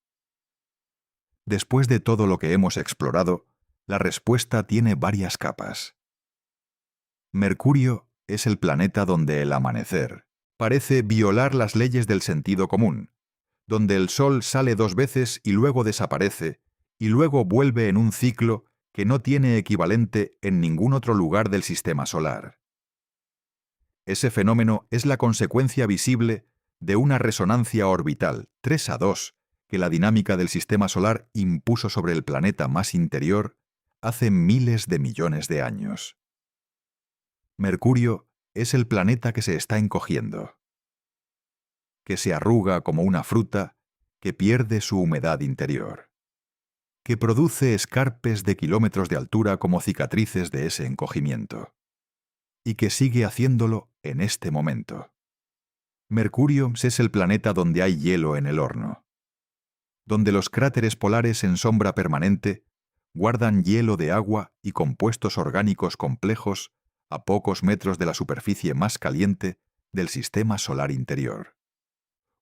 Después de todo lo que hemos explorado, la respuesta tiene varias capas. Mercurio es el planeta donde el amanecer parece violar las leyes del sentido común, donde el Sol sale 2 veces y luego desaparece, y luego vuelve en un ciclo que no tiene equivalente en ningún otro lugar del sistema solar. Ese fenómeno es la consecuencia visible de una resonancia orbital 3:2 que la dinámica del sistema solar impuso sobre el planeta más interior hace miles de millones de años. Mercurio es el planeta que se está encogiendo, que se arruga como una fruta, que pierde su humedad interior, que produce escarpes de kilómetros de altura como cicatrices de ese encogimiento, y que sigue haciéndolo en este momento. Mercurio es el planeta donde hay hielo en el horno, donde los cráteres polares en sombra permanente guardan hielo de agua y compuestos orgánicos complejos a pocos metros de la superficie más caliente del sistema solar interior.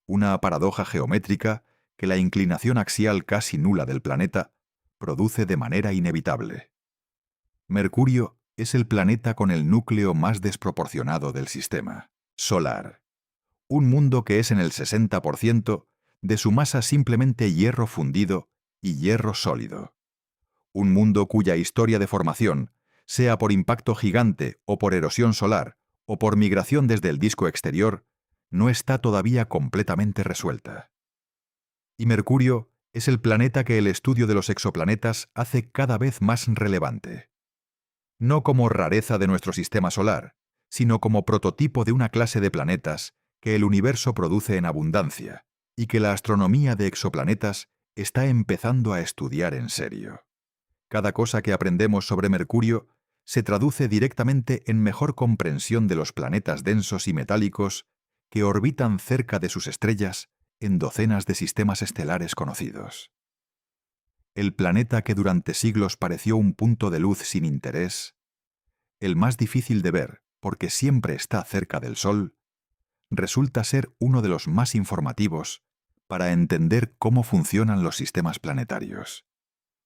Una paradoja geométrica que la inclinación axial casi nula del planeta produce de manera inevitable. Mercurio es el planeta con el núcleo más desproporcionado del sistema solar. Un mundo que es en el 60% de su masa simplemente hierro fundido y hierro sólido. Un mundo cuya historia de formación, sea por impacto gigante o por erosión solar o por migración desde el disco exterior, no está todavía completamente resuelta. Y Mercurio es el planeta que el estudio de los exoplanetas hace cada vez más relevante. No como rareza de nuestro sistema solar, sino como prototipo de una clase de planetas que el universo produce en abundancia y que la astronomía de exoplanetas está empezando a estudiar en serio. Cada cosa que aprendemos sobre Mercurio se traduce directamente en mejor comprensión de los planetas densos y metálicos que orbitan cerca de sus estrellas en docenas de sistemas estelares conocidos. El planeta que durante siglos pareció un punto de luz sin interés, el más difícil de ver porque siempre está cerca del Sol, resulta ser uno de los más informativos para entender cómo funcionan los sistemas planetarios.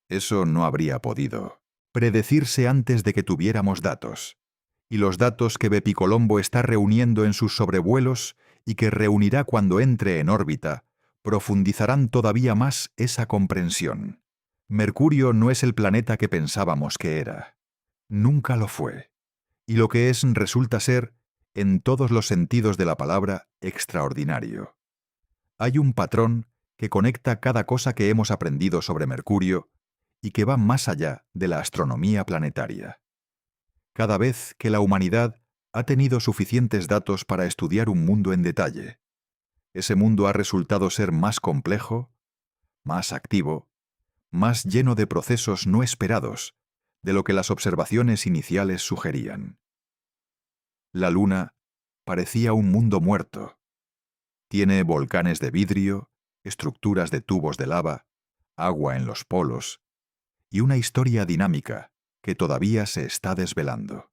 Eso no habría podido predecirse antes de que tuviéramos datos, y los datos que Bepicolombo está reuniendo en sus sobrevuelos y que reunirá cuando entre en órbita, profundizarán todavía más esa comprensión. Mercurio no es el planeta que pensábamos que era. Nunca lo fue. Y lo que es resulta ser, en todos los sentidos de la palabra, extraordinario. Hay un patrón que conecta cada cosa que hemos aprendido sobre Mercurio y que va más allá de la astronomía planetaria. Cada vez que la humanidad ha tenido suficientes datos para estudiar un mundo en detalle, ese mundo ha resultado ser más complejo, más activo, más lleno de procesos no esperados de lo que las observaciones iniciales sugerían. La Luna parecía un mundo muerto. Tiene volcanes de vidrio, estructuras de tubos de lava, agua en los polos, y una historia dinámica que todavía se está desvelando.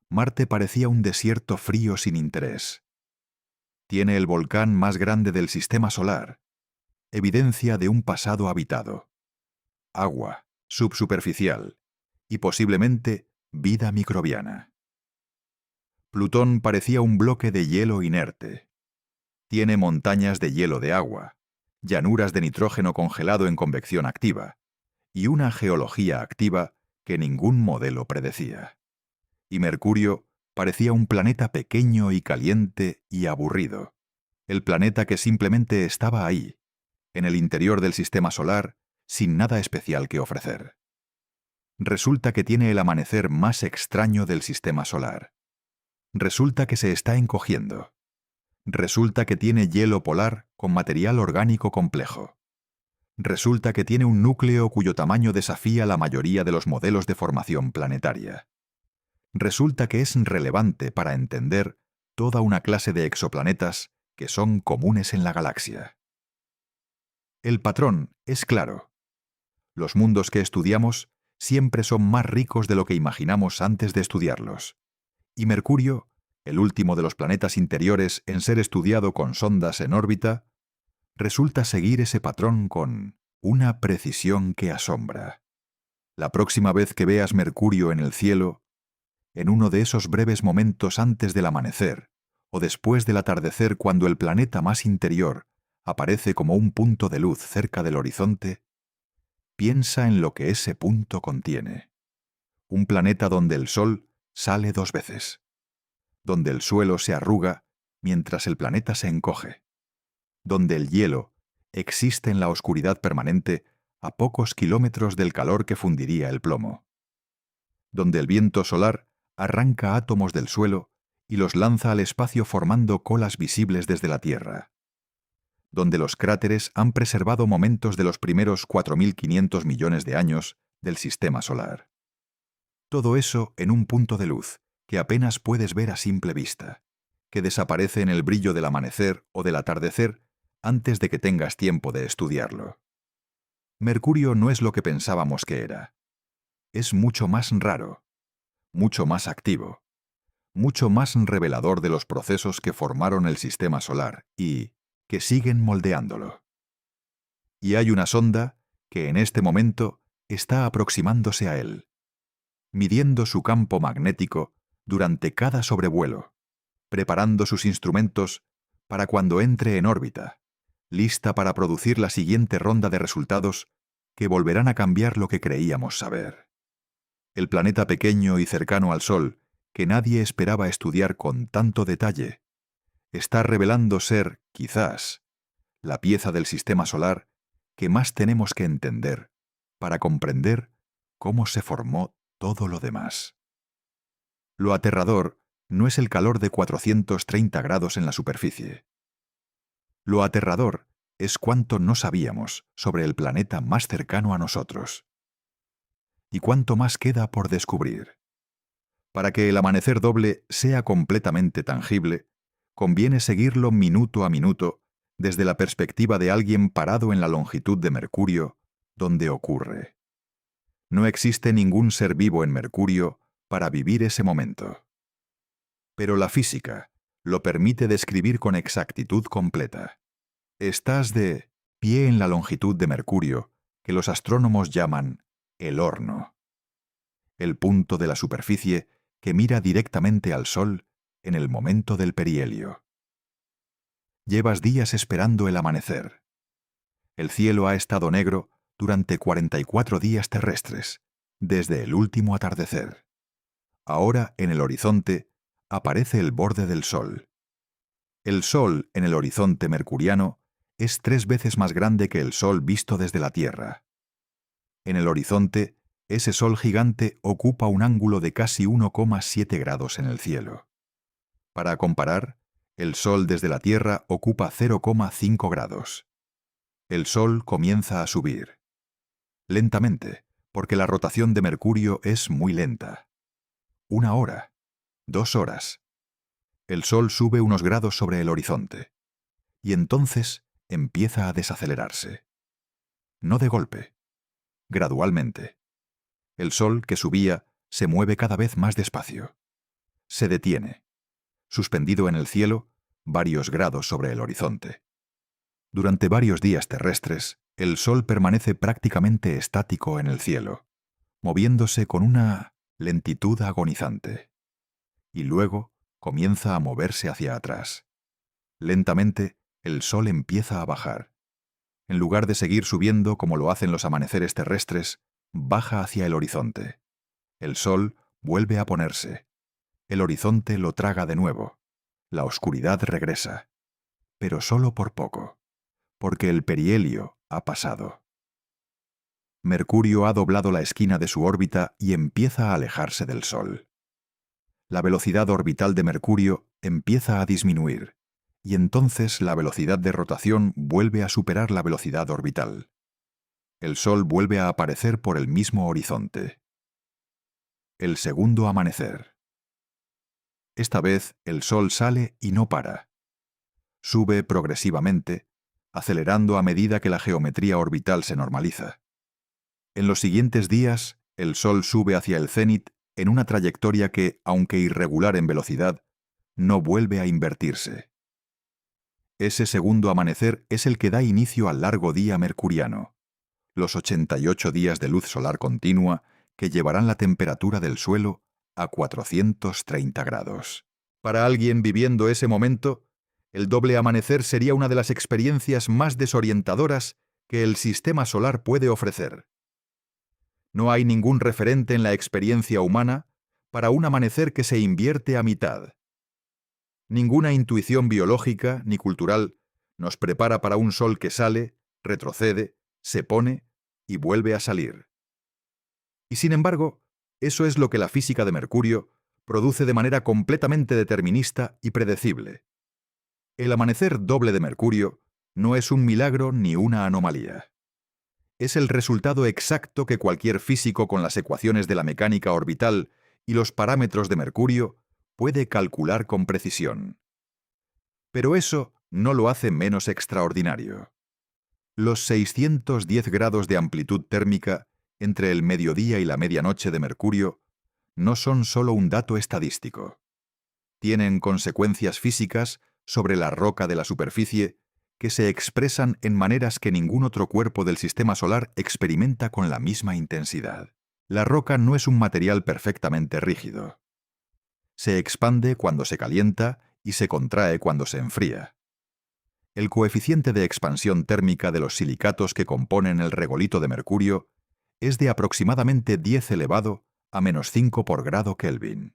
Marte parecía un desierto frío sin interés. Tiene el volcán más grande del sistema solar, evidencia de un pasado habitado. Agua, subsuperficial, y posiblemente vida microbiana. Plutón parecía un bloque de hielo inerte. Tiene montañas de hielo de agua, llanuras de nitrógeno congelado en convección activa, y una geología activa que ningún modelo predecía. Y Mercurio parecía un planeta pequeño y caliente y aburrido, el planeta que simplemente estaba ahí, en el interior del sistema solar, sin nada especial que ofrecer. Resulta que tiene el amanecer más extraño del sistema solar. Resulta que se está encogiendo. Resulta que tiene hielo polar con material orgánico complejo. Resulta que tiene un núcleo cuyo tamaño desafía la mayoría de los modelos de formación planetaria. Resulta que es relevante para entender toda una clase de exoplanetas que son comunes en la galaxia. El patrón es claro. Los mundos que estudiamos siempre son más ricos de lo que imaginamos antes de estudiarlos. Y Mercurio, el último de los planetas interiores en ser estudiado con sondas en órbita, resulta seguir ese patrón con una precisión que asombra. La próxima vez que veas Mercurio en el cielo, en uno de esos breves momentos antes del amanecer o después del atardecer cuando el planeta más interior aparece como un punto de luz cerca del horizonte, piensa en lo que ese punto contiene. Un planeta donde el Sol sale 2 veces, donde el suelo se arruga mientras el planeta se encoge, donde el hielo existe en la oscuridad permanente a pocos kilómetros del calor que fundiría el plomo, donde el viento solar arranca átomos del suelo y los lanza al espacio formando colas visibles desde la Tierra, donde los cráteres han preservado momentos de los primeros 4.500 millones de años del sistema solar. Todo eso en un punto de luz que apenas puedes ver a simple vista, que desaparece en el brillo del amanecer o del atardecer antes de que tengas tiempo de estudiarlo. Mercurio no es lo que pensábamos que era. Es mucho más raro, mucho más activo, mucho más revelador de los procesos que formaron el sistema solar y que siguen moldeándolo. Y hay una sonda que en este momento está aproximándose a él, midiendo su campo magnético durante cada sobrevuelo, preparando sus instrumentos para cuando entre en órbita, lista para producir la siguiente ronda de resultados que volverán a cambiar lo que creíamos saber. El planeta pequeño y cercano al Sol, que nadie esperaba estudiar con tanto detalle, está revelando ser, quizás, la pieza del sistema solar que más tenemos que entender para comprender cómo se formó todo lo demás. Lo aterrador no es el calor de 430 grados en la superficie. Lo aterrador es cuánto no sabíamos sobre el planeta más cercano a nosotros. Y cuánto más queda por descubrir. Para que el amanecer doble sea completamente tangible, conviene seguirlo minuto a minuto desde la perspectiva de alguien parado en la longitud de Mercurio, donde ocurre. No existe ningún ser vivo en Mercurio para vivir ese momento. Pero la física lo permite describir con exactitud completa. Estás de pie en la longitud de Mercurio, que los astrónomos llaman el horno, el punto de la superficie que mira directamente al Sol en el momento del perihelio. Llevas días esperando el amanecer. El cielo ha estado negro durante 44 días terrestres, desde el último atardecer. Ahora, en el horizonte, aparece el borde del Sol. El Sol, en el horizonte mercuriano, es 3 veces más grande que el Sol visto desde la Tierra. En el horizonte, ese Sol gigante ocupa un ángulo de casi 1,7 grados en el cielo. Para comparar, el Sol desde la Tierra ocupa 0,5 grados. El Sol comienza a subir. Lentamente, porque la rotación de Mercurio es muy lenta. 1 hora, 2 horas. El Sol sube unos grados sobre el horizonte. Y entonces empieza a desacelerarse. No de golpe, gradualmente. El Sol, que subía, se mueve cada vez más despacio. Se detiene, suspendido en el cielo, varios grados sobre el horizonte. Durante varios días terrestres, el Sol permanece prácticamente estático en el cielo, moviéndose con una lentitud agonizante. Y luego comienza a moverse hacia atrás. Lentamente, el Sol empieza a bajar. En lugar de seguir subiendo como lo hacen los amaneceres terrestres, baja hacia el horizonte. El Sol vuelve a ponerse. El horizonte lo traga de nuevo. La oscuridad regresa. Pero solo por poco, porque el perihelio ha pasado. Mercurio ha doblado la esquina de su órbita y empieza a alejarse del Sol. La velocidad orbital de Mercurio empieza a disminuir, y entonces la velocidad de rotación vuelve a superar la velocidad orbital. El Sol vuelve a aparecer por el mismo horizonte. El segundo amanecer. Esta vez el Sol sale y no para. Sube progresivamente, acelerando a medida que la geometría orbital se normaliza. En los siguientes días, el Sol sube hacia el cénit en una trayectoria que, aunque irregular en velocidad, no vuelve a invertirse. Ese segundo amanecer es el que da inicio al largo día mercuriano, los 88 días de luz solar continua que llevarán la temperatura del suelo a 430 grados. Para alguien viviendo ese momento, El doble amanecer sería una de las experiencias más desorientadoras que el sistema solar puede ofrecer. No hay ningún referente en la experiencia humana para un amanecer que se invierte a mitad. Ninguna intuición biológica ni cultural nos prepara para un sol que sale, retrocede, se pone y vuelve a salir. Y sin embargo, eso es lo que la física de Mercurio produce de manera completamente determinista y predecible. El amanecer doble de Mercurio no es un milagro ni una anomalía. Es el resultado exacto que cualquier físico con las ecuaciones de la mecánica orbital y los parámetros de Mercurio puede calcular con precisión. Pero eso no lo hace menos extraordinario. Los 610 grados de amplitud térmica entre el mediodía y la medianoche de Mercurio no son solo un dato estadístico. Tienen consecuencias físicas sobre la roca de la superficie que se expresan en maneras que ningún otro cuerpo del sistema solar experimenta con la misma intensidad. La roca no es un material perfectamente rígido. Se expande cuando se calienta y se contrae cuando se enfría. El coeficiente de expansión térmica de los silicatos que componen el regolito de Mercurio es de aproximadamente 10 elevado a -5 por grado Kelvin.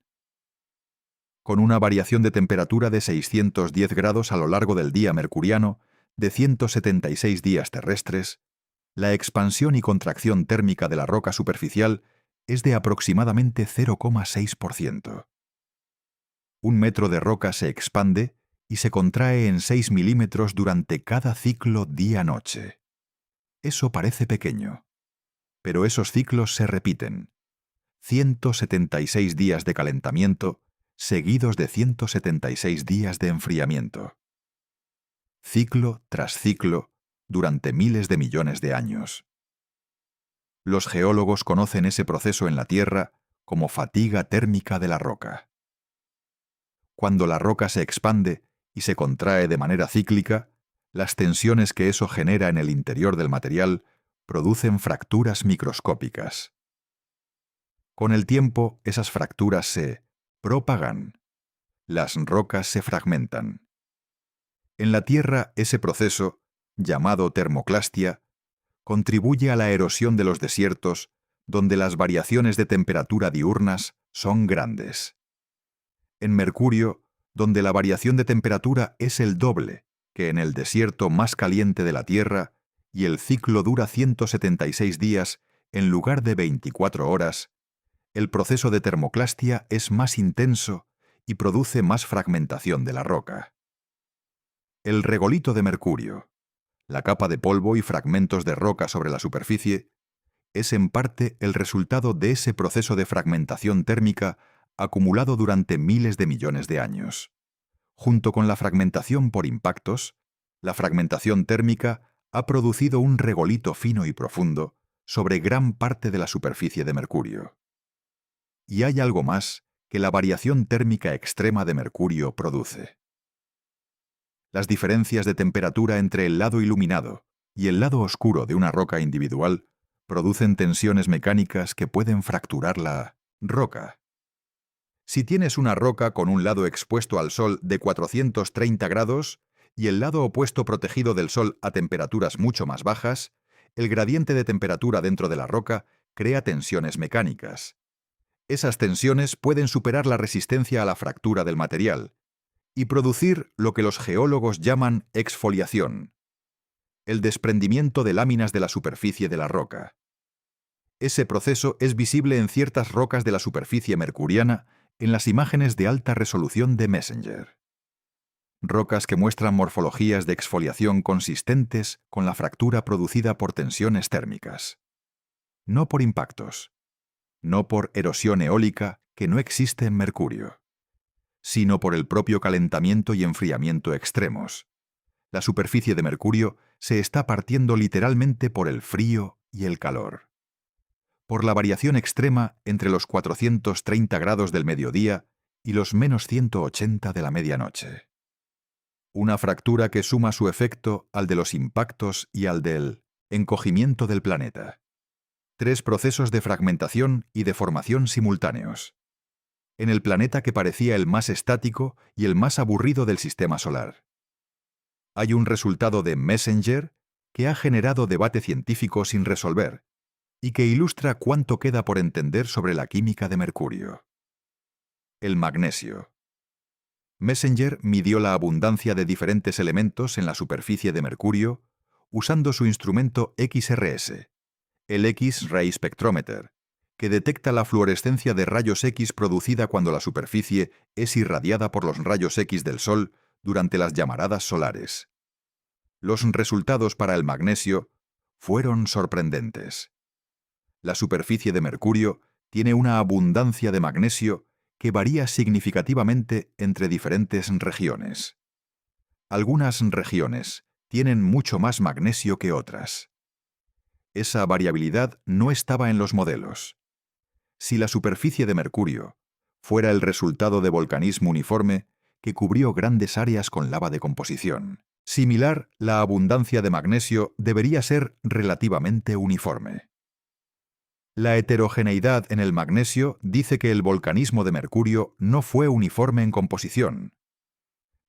Con una variación de temperatura de 610 grados a lo largo del día mercuriano de 176 días terrestres, la expansión y contracción térmica de la roca superficial es de aproximadamente 0,6%. Un metro de roca se expande y se contrae en 6 milímetros durante cada ciclo día-noche. Eso parece pequeño, pero esos ciclos se repiten. 176 días de calentamiento seguidos de 176 días de enfriamiento. Ciclo tras ciclo durante miles de millones de años. Los geólogos conocen ese proceso en la Tierra como fatiga térmica de la roca. Cuando la roca se expande y se contrae de manera cíclica, las tensiones que eso genera en el interior del material producen fracturas microscópicas. Con el tiempo, esas fracturas se propagan. Las rocas se fragmentan. En la Tierra, ese proceso, llamado termoclastia, contribuye a la erosión de los desiertos, donde las variaciones de temperatura diurnas son grandes. En Mercurio, donde la variación de temperatura es el doble que en el desierto más caliente de la Tierra y el ciclo dura 176 días en lugar de 24 horas, el proceso de termoclastia es más intenso y produce más fragmentación de la roca. El regolito de Mercurio, la capa de polvo y fragmentos de roca sobre la superficie, es en parte el resultado de ese proceso de fragmentación térmica acumulado durante miles de millones de años. Junto con la fragmentación por impactos, la fragmentación térmica ha producido un regolito fino y profundo sobre gran parte de la superficie de Mercurio. Y hay algo más que la variación térmica extrema de Mercurio produce. Las diferencias de temperatura entre el lado iluminado y el lado oscuro de una roca individual producen tensiones mecánicas que pueden fracturar la roca. Si tienes una roca con un lado expuesto al sol de 430 grados y el lado opuesto protegido del sol a temperaturas mucho más bajas, el gradiente de temperatura dentro de la roca crea tensiones mecánicas. Esas tensiones pueden superar la resistencia a la fractura del material y producir lo que los geólogos llaman exfoliación, el desprendimiento de láminas de la superficie de la roca. Ese proceso es visible en ciertas rocas de la superficie mercuriana en las imágenes de alta resolución de Messenger. Rocas que muestran morfologías de exfoliación consistentes con la fractura producida por tensiones térmicas. No por impactos, no por erosión eólica que no existe en Mercurio, sino por el propio calentamiento y enfriamiento extremos. La superficie de Mercurio se está partiendo literalmente por el frío y el calor. Por la variación extrema entre los 430 grados del mediodía y los -180 de la medianoche. Una fractura que suma su efecto al de los impactos y al del encogimiento del planeta. 3 procesos de fragmentación y deformación simultáneos. En el planeta que parecía el más estático y el más aburrido del sistema solar. Hay un resultado de Messenger que ha generado debate científico sin resolver y que ilustra cuánto queda por entender sobre la química de mercurio. El magnesio. Messenger midió la abundancia de diferentes elementos en la superficie de mercurio usando su instrumento XRS, el X-Ray Spectrometer, que detecta la fluorescencia de rayos X producida cuando la superficie es irradiada por los rayos X del Sol durante las llamaradas solares. Los resultados para el magnesio fueron sorprendentes. La superficie de mercurio tiene una abundancia de magnesio que varía significativamente entre diferentes regiones. Algunas regiones tienen mucho más magnesio que otras. Esa variabilidad no estaba en los modelos. Si la superficie de mercurio fuera el resultado de volcanismo uniforme que cubrió grandes áreas con lava de composición, similar, la abundancia de magnesio debería ser relativamente uniforme. La heterogeneidad en el magnesio dice que el volcanismo de mercurio no fue uniforme en composición.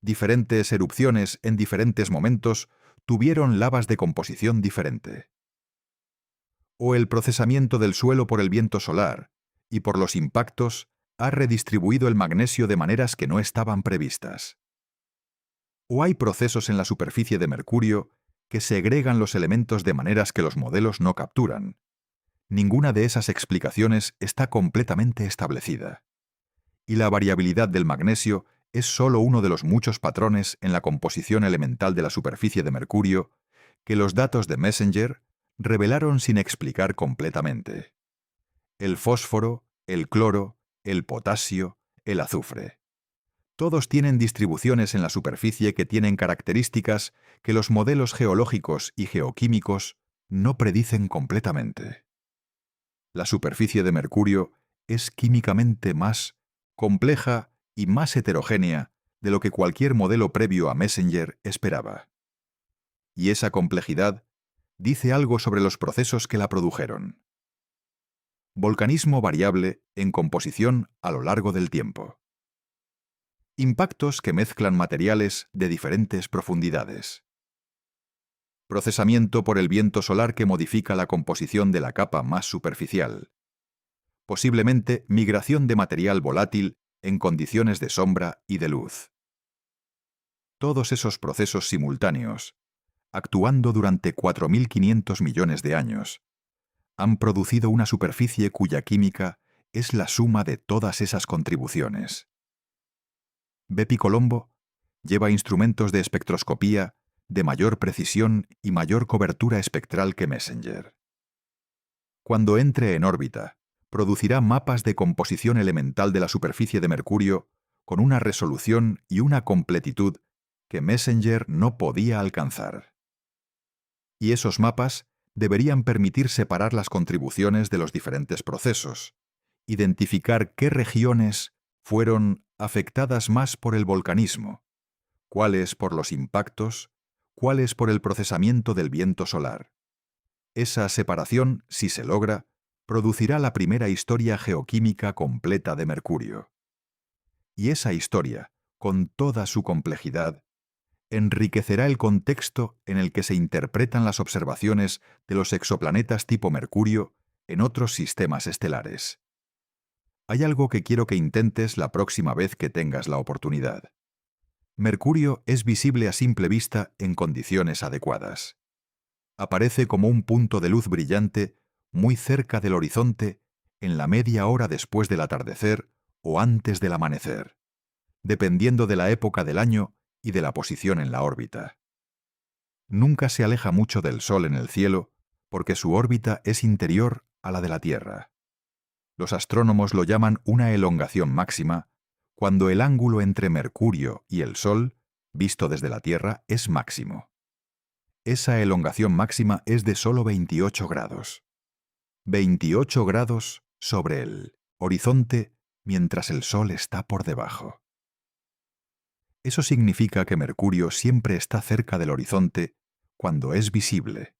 Diferentes erupciones en diferentes momentos tuvieron lavas de composición diferente. O el procesamiento del suelo por el viento solar y por los impactos ha redistribuido el magnesio de maneras que no estaban previstas. O hay procesos en la superficie de mercurio que segregan los elementos de maneras que los modelos no capturan. Ninguna de esas explicaciones está completamente establecida. Y la variabilidad del magnesio es solo uno de los muchos patrones en la composición elemental de la superficie de mercurio que los datos de Messenger revelaron sin explicar completamente. El fósforo, el cloro, el potasio, el azufre. Todos tienen distribuciones en la superficie que tienen características que los modelos geológicos y geoquímicos no predicen completamente. La superficie de mercurio es químicamente más compleja y más heterogénea de lo que cualquier modelo previo a Messenger esperaba. Y esa complejidad dice algo sobre los procesos que la produjeron. Volcanismo variable en composición a lo largo del tiempo. Impactos que mezclan materiales de diferentes profundidades. Procesamiento por el viento solar que modifica la composición de la capa más superficial. Posiblemente migración de material volátil en condiciones de sombra y de luz. Todos esos procesos simultáneos, actuando durante 4.500 millones de años, han producido una superficie cuya química es la suma de todas esas contribuciones. Bepi Colombo lleva instrumentos de espectroscopía de mayor precisión y mayor cobertura espectral que Messenger. Cuando entre en órbita, producirá mapas de composición elemental de la superficie de mercurio con una resolución y una completitud que Messenger no podía alcanzar. Y esos mapas deberían permitir separar las contribuciones de los diferentes procesos, identificar qué regiones fueron afectadas más por el volcanismo, cuáles por los impactos, cuáles por el procesamiento del viento solar. Esa separación, si se logra, producirá la primera historia geoquímica completa de mercurio. Y esa historia, con toda su complejidad, enriquecerá el contexto en el que se interpretan las observaciones de los exoplanetas tipo Mercurio en otros sistemas estelares. Hay algo que quiero que intentes la próxima vez que tengas la oportunidad. Mercurio es visible a simple vista en condiciones adecuadas. Aparece como un punto de luz brillante muy cerca del horizonte en la media hora después del atardecer o antes del amanecer, dependiendo de la época del año y de la posición en la órbita. Nunca se aleja mucho del Sol en el cielo porque su órbita es interior a la de la Tierra. Los astrónomos lo llaman una elongación máxima cuando el ángulo entre Mercurio y el Sol, visto desde la Tierra, es máximo. Esa elongación máxima es de solo 28 grados. 28 grados sobre el horizonte mientras el Sol está por debajo. Eso significa que Mercurio siempre está cerca del horizonte cuando es visible,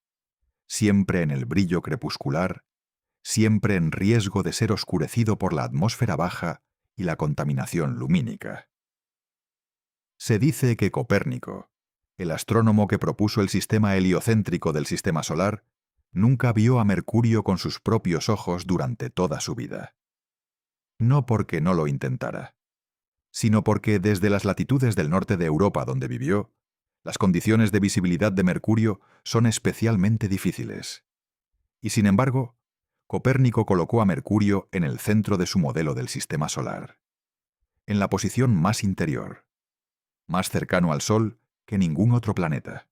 siempre en el brillo crepuscular, siempre en riesgo de ser oscurecido por la atmósfera baja y la contaminación lumínica. Se dice que Copérnico, el astrónomo que propuso el sistema heliocéntrico del sistema solar, nunca vio a Mercurio con sus propios ojos durante toda su vida. No porque no lo intentara, sino porque desde las latitudes del norte de Europa donde vivió, las condiciones de visibilidad de Mercurio son especialmente difíciles. Y sin embargo, Copérnico colocó a Mercurio en el centro de su modelo del sistema solar, en la posición más interior, más cercano al Sol que ningún otro planeta,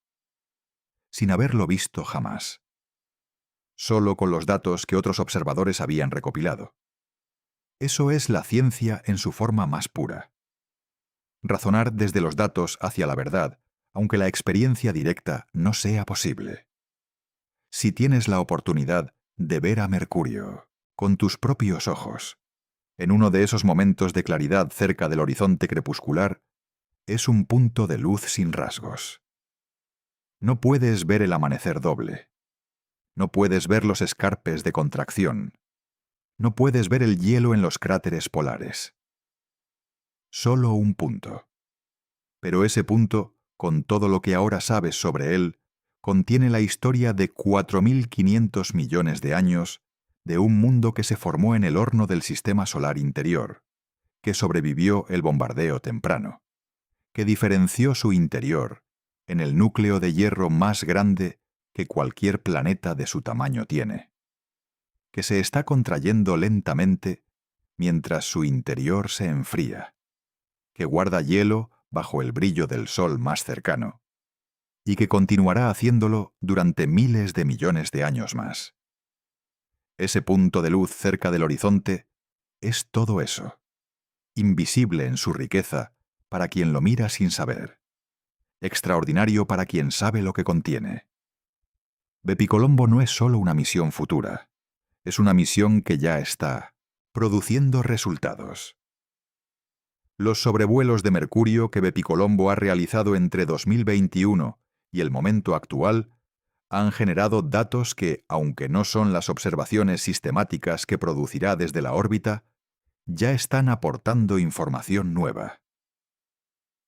sin haberlo visto jamás, solo con los datos que otros observadores habían recopilado. Eso es la ciencia en su forma más pura. Razonar desde los datos hacia la verdad, aunque la experiencia directa no sea posible. Si tienes la oportunidad de ver a Mercurio con tus propios ojos, en uno de esos momentos de claridad cerca del horizonte crepuscular, es un punto de luz sin rasgos. No puedes ver el amanecer doble. No puedes ver los escarpes de contracción. No puedes ver el hielo en los cráteres polares. Solo un punto. Pero ese punto, con todo lo que ahora sabes sobre él, contiene la historia de 4.500 millones de años de un mundo que se formó en el horno del sistema solar interior, que sobrevivió el bombardeo temprano, que diferenció su interior en el núcleo de hierro más grande que cualquier planeta de su tamaño tiene, que se está contrayendo lentamente mientras su interior se enfría, que guarda hielo bajo el brillo del Sol más cercano, y que continuará haciéndolo durante miles de millones de años más. Ese punto de luz cerca del horizonte es todo eso, invisible en su riqueza para quien lo mira sin saber, extraordinario para quien sabe lo que contiene. Bepicolombo no es solo una misión futura, es una misión que ya está produciendo resultados. Los sobrevuelos de Mercurio que Bepicolombo ha realizado entre 2021 y el momento actual han generado datos que, aunque no son las observaciones sistemáticas que producirá desde la órbita, ya están aportando información nueva.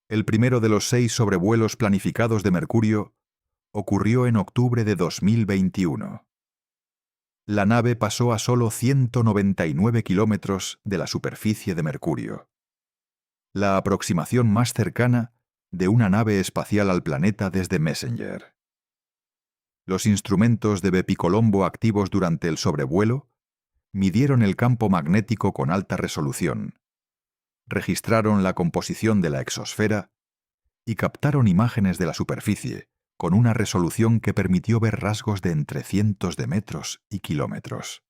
El primero de los 6 sobrevuelos planificados de Mercurio ocurrió en octubre de 2021. La nave pasó a solo 199 kilómetros de la superficie de Mercurio, la aproximación más cercana de una nave espacial al planeta desde Messenger. Los instrumentos de Bepicolombo activos durante el sobrevuelo midieron el campo magnético con alta resolución, registraron la composición de la exosfera y captaron imágenes de la superficie con una resolución que permitió ver rasgos de entre cientos de metros y kilómetros.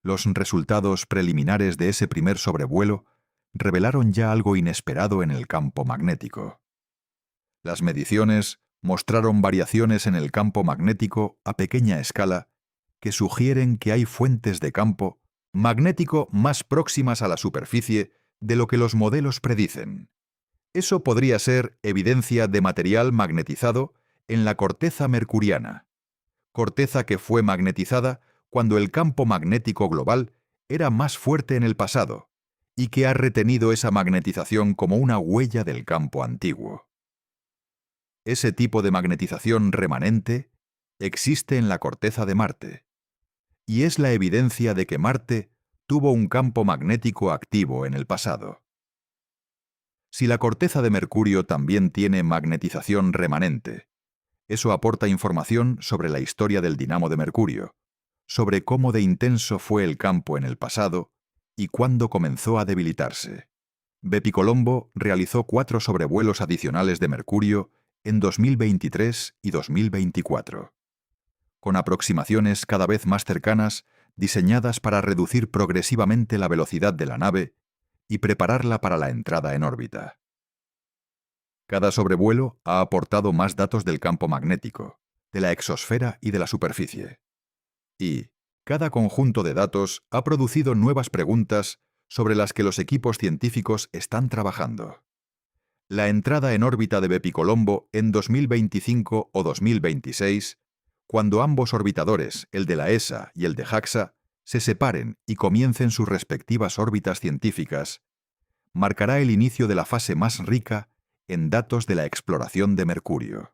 Los resultados preliminares de ese primer sobrevuelo revelaron ya algo inesperado en el campo magnético. Las mediciones mostraron variaciones en el campo magnético a pequeña escala que sugieren que hay fuentes de campo magnético más próximas a la superficie de lo que los modelos predicen. Eso podría ser evidencia de material magnetizado en la corteza mercuriana, corteza que fue magnetizada cuando el campo magnético global era más fuerte en el pasado y que ha retenido esa magnetización como una huella del campo antiguo. Ese tipo de magnetización remanente existe en la corteza de Marte, y es la evidencia de que Marte tuvo un campo magnético activo en el pasado. Si la corteza de Mercurio también tiene magnetización remanente, eso aporta información sobre la historia del dinamo de Mercurio, sobre cómo de intenso fue el campo en el pasado y cuándo comenzó a debilitarse. Bepicolombo realizó 4 sobrevuelos adicionales de Mercurio en 2023 y 2024, con aproximaciones cada vez más cercanas diseñadas para reducir progresivamente la velocidad de la nave y prepararla para la entrada en órbita. Cada sobrevuelo ha aportado más datos del campo magnético, de la exosfera y de la superficie. Y cada conjunto de datos ha producido nuevas preguntas sobre las que los equipos científicos están trabajando. La entrada en órbita de Bepicolombo en 2025 o 2026, cuando ambos orbitadores, el de la ESA y el de JAXA, se separen y comiencen sus respectivas órbitas científicas, marcará el inicio de la fase más rica en datos de la exploración de Mercurio.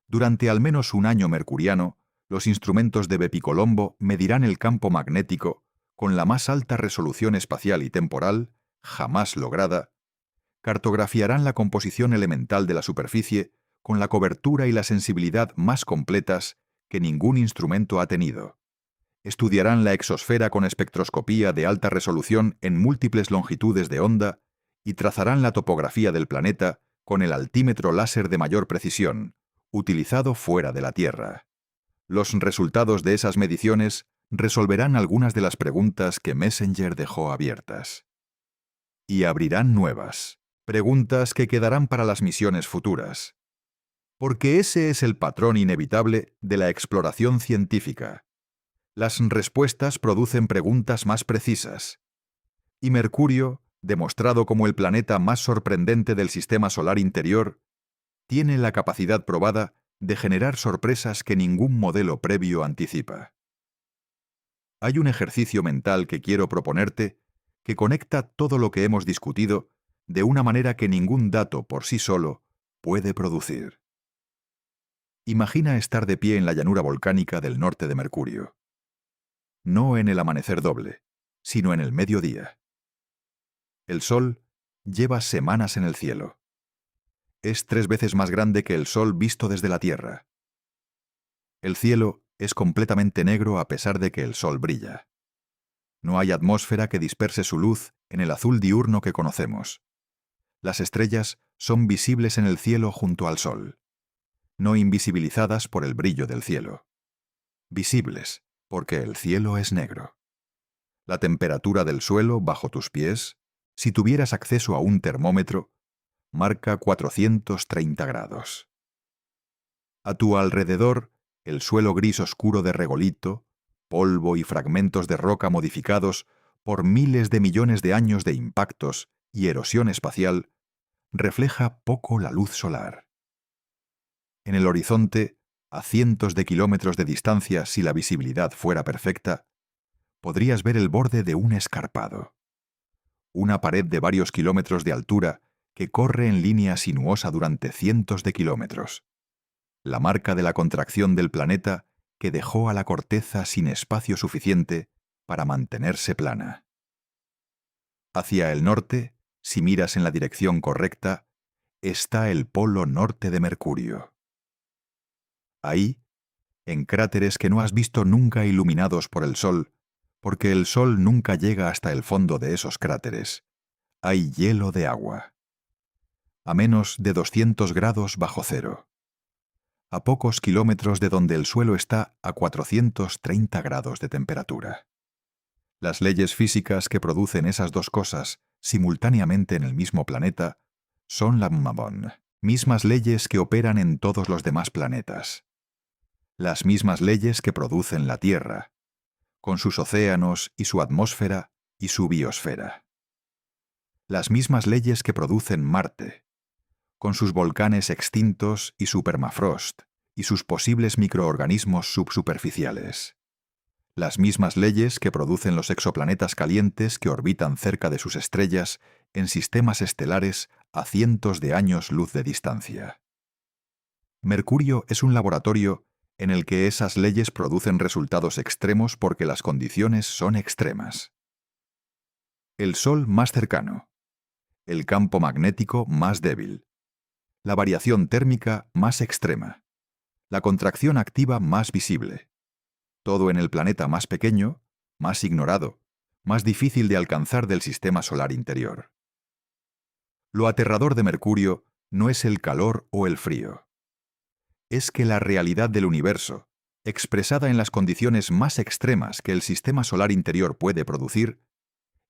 Durante al menos un año mercuriano, los instrumentos de Bepicolombo medirán el campo magnético con la más alta resolución espacial y temporal jamás lograda, cartografiarán la composición elemental de la superficie con la cobertura y la sensibilidad más completas que ningún instrumento ha tenido. Estudiarán la exosfera con espectroscopía de alta resolución en múltiples longitudes de onda y trazarán la topografía del planeta con el altímetro láser de mayor precisión, utilizado fuera de la Tierra. Los resultados de esas mediciones resolverán algunas de las preguntas que Messenger dejó abiertas. Y abrirán nuevas, preguntas que quedarán para las misiones futuras. Porque ese es el patrón inevitable de la exploración científica. Las respuestas producen preguntas más precisas. Y Mercurio, demostrado como el planeta más sorprendente del sistema solar interior, tiene la capacidad probada de generar sorpresas que ningún modelo previo anticipa. Hay un ejercicio mental que quiero proponerte que conecta todo lo que hemos discutido de una manera que ningún dato por sí solo puede producir. Imagina estar de pie en la llanura volcánica del norte de Mercurio. No en el amanecer doble, sino en el mediodía. El Sol lleva semanas en el cielo. Es 3 veces más grande que el Sol visto desde la Tierra. El cielo es completamente negro a pesar de que el Sol brilla. No hay atmósfera que disperse su luz en el azul diurno que conocemos. Las estrellas son visibles en el cielo junto al Sol, no invisibilizadas por el brillo del cielo. Visibles, porque el cielo es negro. La temperatura del suelo bajo tus pies, si tuvieras acceso a un termómetro, marca 430 grados. A tu alrededor, el suelo gris oscuro de regolito, polvo y fragmentos de roca modificados por miles de millones de años de impactos y erosión espacial, refleja poco la luz solar. En el horizonte, a cientos de kilómetros de distancia si la visibilidad fuera perfecta, podrías ver el borde de un escarpado. Una pared de varios kilómetros de altura que corre en línea sinuosa durante cientos de kilómetros. La marca de la contracción del planeta que dejó a la corteza sin espacio suficiente para mantenerse plana. Hacia el norte, si miras en la dirección correcta, está el polo norte de Mercurio. Ahí, en cráteres que no has visto nunca iluminados por el Sol, porque el Sol nunca llega hasta el fondo de esos cráteres, hay hielo de agua. A menos de 200 grados bajo cero. A pocos kilómetros de donde el suelo está a 430 grados de temperatura. Las leyes físicas que producen esas dos cosas simultáneamente en el mismo planeta son las mismas leyes que operan en todos los demás planetas. Las mismas leyes que producen la Tierra, con sus océanos y su atmósfera y su biosfera. Las mismas leyes que producen Marte, con sus volcanes extintos y su permafrost, y sus posibles microorganismos subsuperficiales. Las mismas leyes que producen los exoplanetas calientes que orbitan cerca de sus estrellas en sistemas estelares a cientos de años luz de distancia. Mercurio es un laboratorio en el que esas leyes producen resultados extremos porque las condiciones son extremas. El Sol más cercano, el campo magnético más débil, la variación térmica más extrema, la contracción activa más visible. Todo en el planeta más pequeño, más ignorado, más difícil de alcanzar del sistema solar interior. Lo aterrador de Mercurio no es el calor o el frío. Es que la realidad del universo, expresada en las condiciones más extremas que el sistema solar interior puede producir,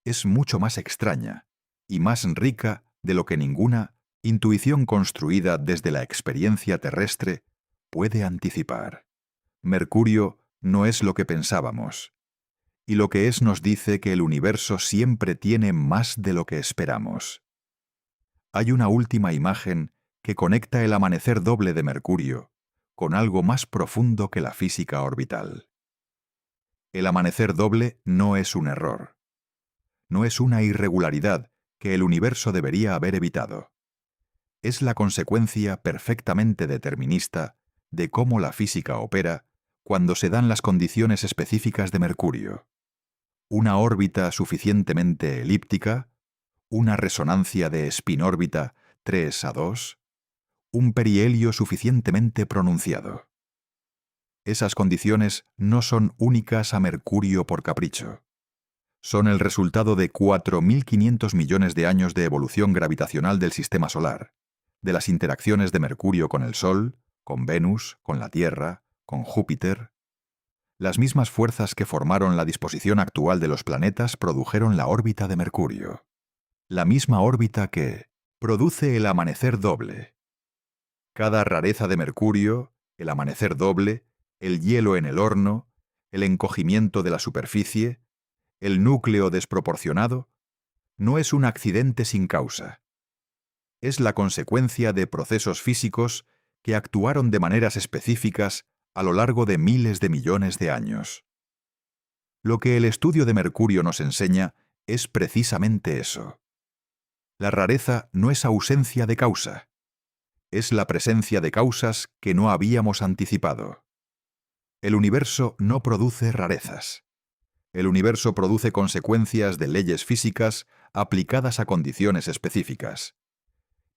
es mucho más extraña y más rica de lo que ninguna intuición construida desde la experiencia terrestre puede anticipar. Mercurio no es lo que pensábamos, y lo que es nos dice que el universo siempre tiene más de lo que esperamos. Hay una última imagen que conecta el amanecer doble de Mercurio con algo más profundo que la física orbital. El amanecer doble no es un error. No es una irregularidad que el universo debería haber evitado. es la consecuencia perfectamente determinista de cómo la física opera cuando se dan las condiciones específicas de Mercurio. Una órbita suficientemente elíptica, una resonancia de spin-órbita 3 a 2, un perihelio suficientemente pronunciado. Esas condiciones no son únicas a Mercurio por capricho. Son el resultado de 4.500 millones de años de evolución gravitacional del Sistema Solar, de las interacciones de Mercurio con el Sol, con Venus, con la Tierra, con Júpiter. Las mismas fuerzas que formaron la disposición actual de los planetas produjeron la órbita de Mercurio. La misma órbita que produce el amanecer doble. Cada rareza de Mercurio, el amanecer doble, el hielo en el horno, el encogimiento de la superficie, el núcleo desproporcionado, no es un accidente sin causa. Es la consecuencia de procesos físicos que actuaron de maneras específicas a lo largo de miles de millones de años. Lo que el estudio de Mercurio nos enseña es precisamente eso. La rareza no es ausencia de causa, es la presencia de causas que no habíamos anticipado. El universo no produce rarezas. El universo produce consecuencias de leyes físicas aplicadas a condiciones específicas.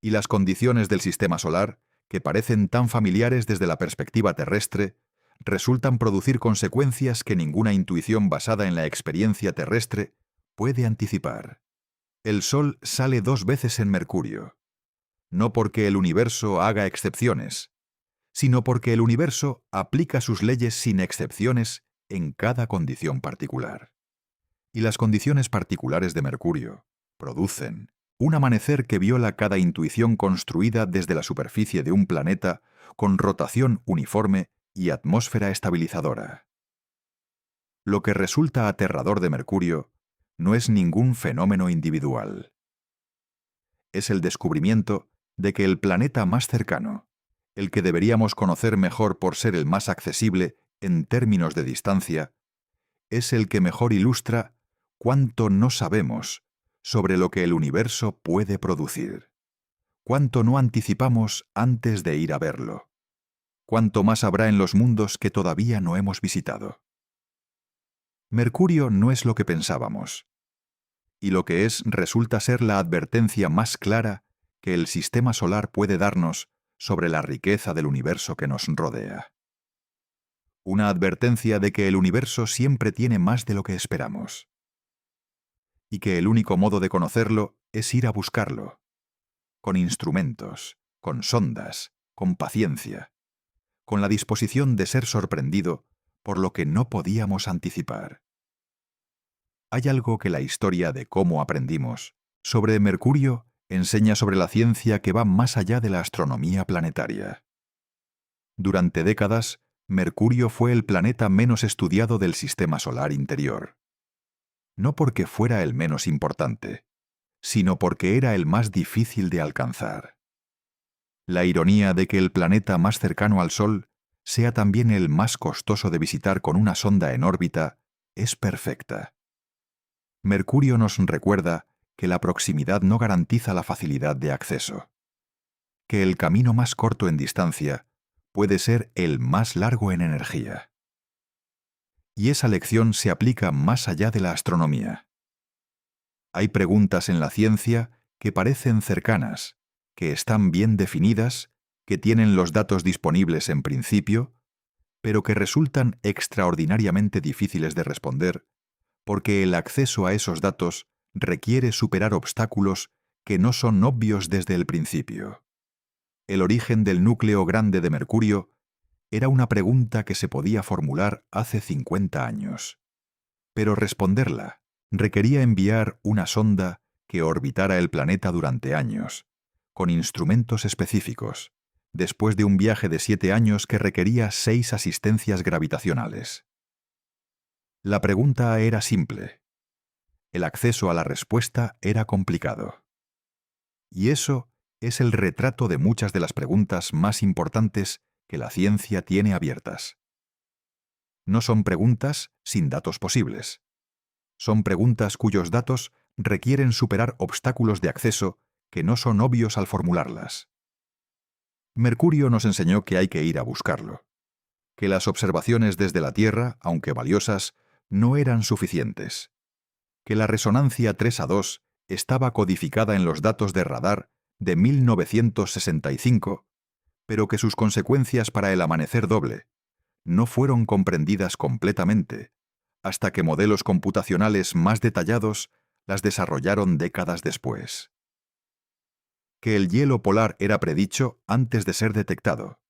Y las condiciones del sistema solar, que parecen tan familiares desde la perspectiva terrestre, resultan producir consecuencias que ninguna intuición basada en la experiencia terrestre puede anticipar. El Sol sale 2 veces en Mercurio, no porque el universo haga excepciones, sino porque el universo aplica sus leyes sin excepciones en cada condición particular. Y las condiciones particulares de Mercurio producen un amanecer que viola cada intuición construida desde la superficie de un planeta con rotación uniforme y atmósfera estabilizadora. Lo que resulta aterrador de Mercurio no es ningún fenómeno individual. Es el descubrimiento de que el planeta más cercano, el que deberíamos conocer mejor por ser el más accesible en términos de distancia, es el que mejor ilustra cuánto no sabemos sobre lo que el universo puede producir, cuánto no anticipamos antes de ir a verlo, cuánto más habrá en los mundos que todavía no hemos visitado. Mercurio no es lo que pensábamos, y lo que es resulta ser la advertencia más clara que el sistema solar puede darnos sobre la riqueza del universo que nos rodea. Una advertencia de que el universo siempre tiene más de lo que esperamos, y que el único modo de conocerlo es ir a buscarlo, con instrumentos, con sondas, con paciencia, con la disposición de ser sorprendido por lo que no podíamos anticipar. Hay algo que la historia de cómo aprendimos sobre Mercurio enseña sobre la ciencia que va más allá de la astronomía planetaria. Durante décadas, Mercurio fue el planeta menos estudiado del sistema solar interior. No porque fuera el menos importante, sino porque era el más difícil de alcanzar. La ironía de que el planeta más cercano al Sol sea también el más costoso de visitar con una sonda en órbita es perfecta. Mercurio nos recuerda que la proximidad no garantiza la facilidad de acceso, que el camino más corto en distancia puede ser el más largo en energía. Y esa lección se aplica más allá de la astronomía. Hay preguntas en la ciencia que parecen cercanas, que están bien definidas, que tienen los datos disponibles en principio, pero que resultan extraordinariamente difíciles de responder porque el acceso a esos datos requiere superar obstáculos que no son obvios desde el principio. El origen del núcleo grande de Mercurio era una pregunta que se podía formular hace 50 años. Pero responderla requería enviar una sonda que orbitara el planeta durante años, con instrumentos específicos, después de un viaje de 7 años que requería 6 asistencias gravitacionales. La pregunta era simple. El acceso a la respuesta era complicado. Y eso es el retrato de muchas de las preguntas más importantes que la ciencia tiene abiertas. No son preguntas sin datos posibles. Son preguntas cuyos datos requieren superar obstáculos de acceso que no son obvios al formularlas. Mercurio nos enseñó que hay que ir a buscarlo, que las observaciones desde la Tierra, aunque valiosas, no eran suficientes, que la resonancia 3A2 estaba codificada en los datos de radar de 1965, pero que sus consecuencias para el amanecer doble no fueron comprendidas completamente hasta que modelos computacionales más detallados las desarrollaron décadas después. Que el hielo polar era predicho antes de ser detectado,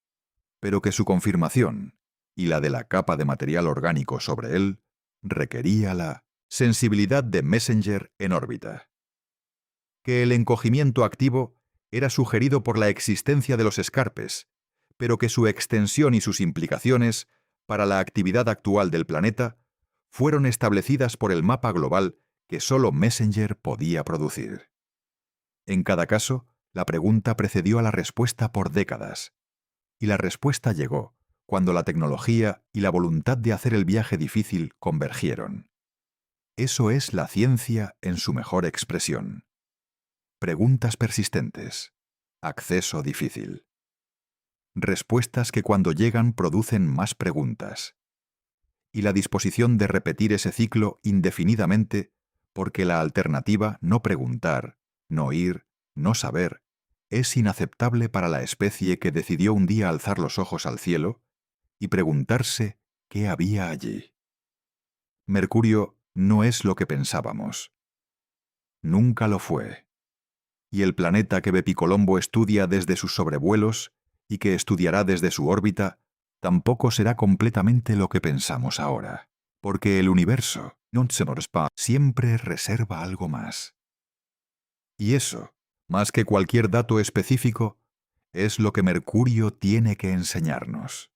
pero que su confirmación, y la de la capa de material orgánico sobre él, requería la sensibilidad de Messenger en órbita. Que el encogimiento activo era sugerido por la existencia de los escarpes, pero que su extensión y sus implicaciones para la actividad actual del planeta fueron establecidas por el mapa global que solo Messenger podía producir. En cada caso, la pregunta precedió a la respuesta por décadas, y la respuesta llegó cuando la tecnología y la voluntad de hacer el viaje difícil convergieron. Eso es la ciencia en su mejor expresión. Preguntas persistentes. Acceso difícil. Respuestas que cuando llegan producen más preguntas. Y la disposición de repetir ese ciclo indefinidamente porque la alternativa no preguntar, no ir, no saber, es inaceptable para la especie que decidió un día alzar los ojos al cielo y preguntarse qué había allí. Mercurio no es lo que pensábamos. Nunca lo fue. Y el planeta que Bepicolombo estudia desde sus sobrevuelos y que estudiará desde su órbita tampoco será completamente lo que pensamos ahora, porque el universo siempre reserva algo más. Y eso, más que cualquier dato específico, es lo que Mercurio tiene que enseñarnos.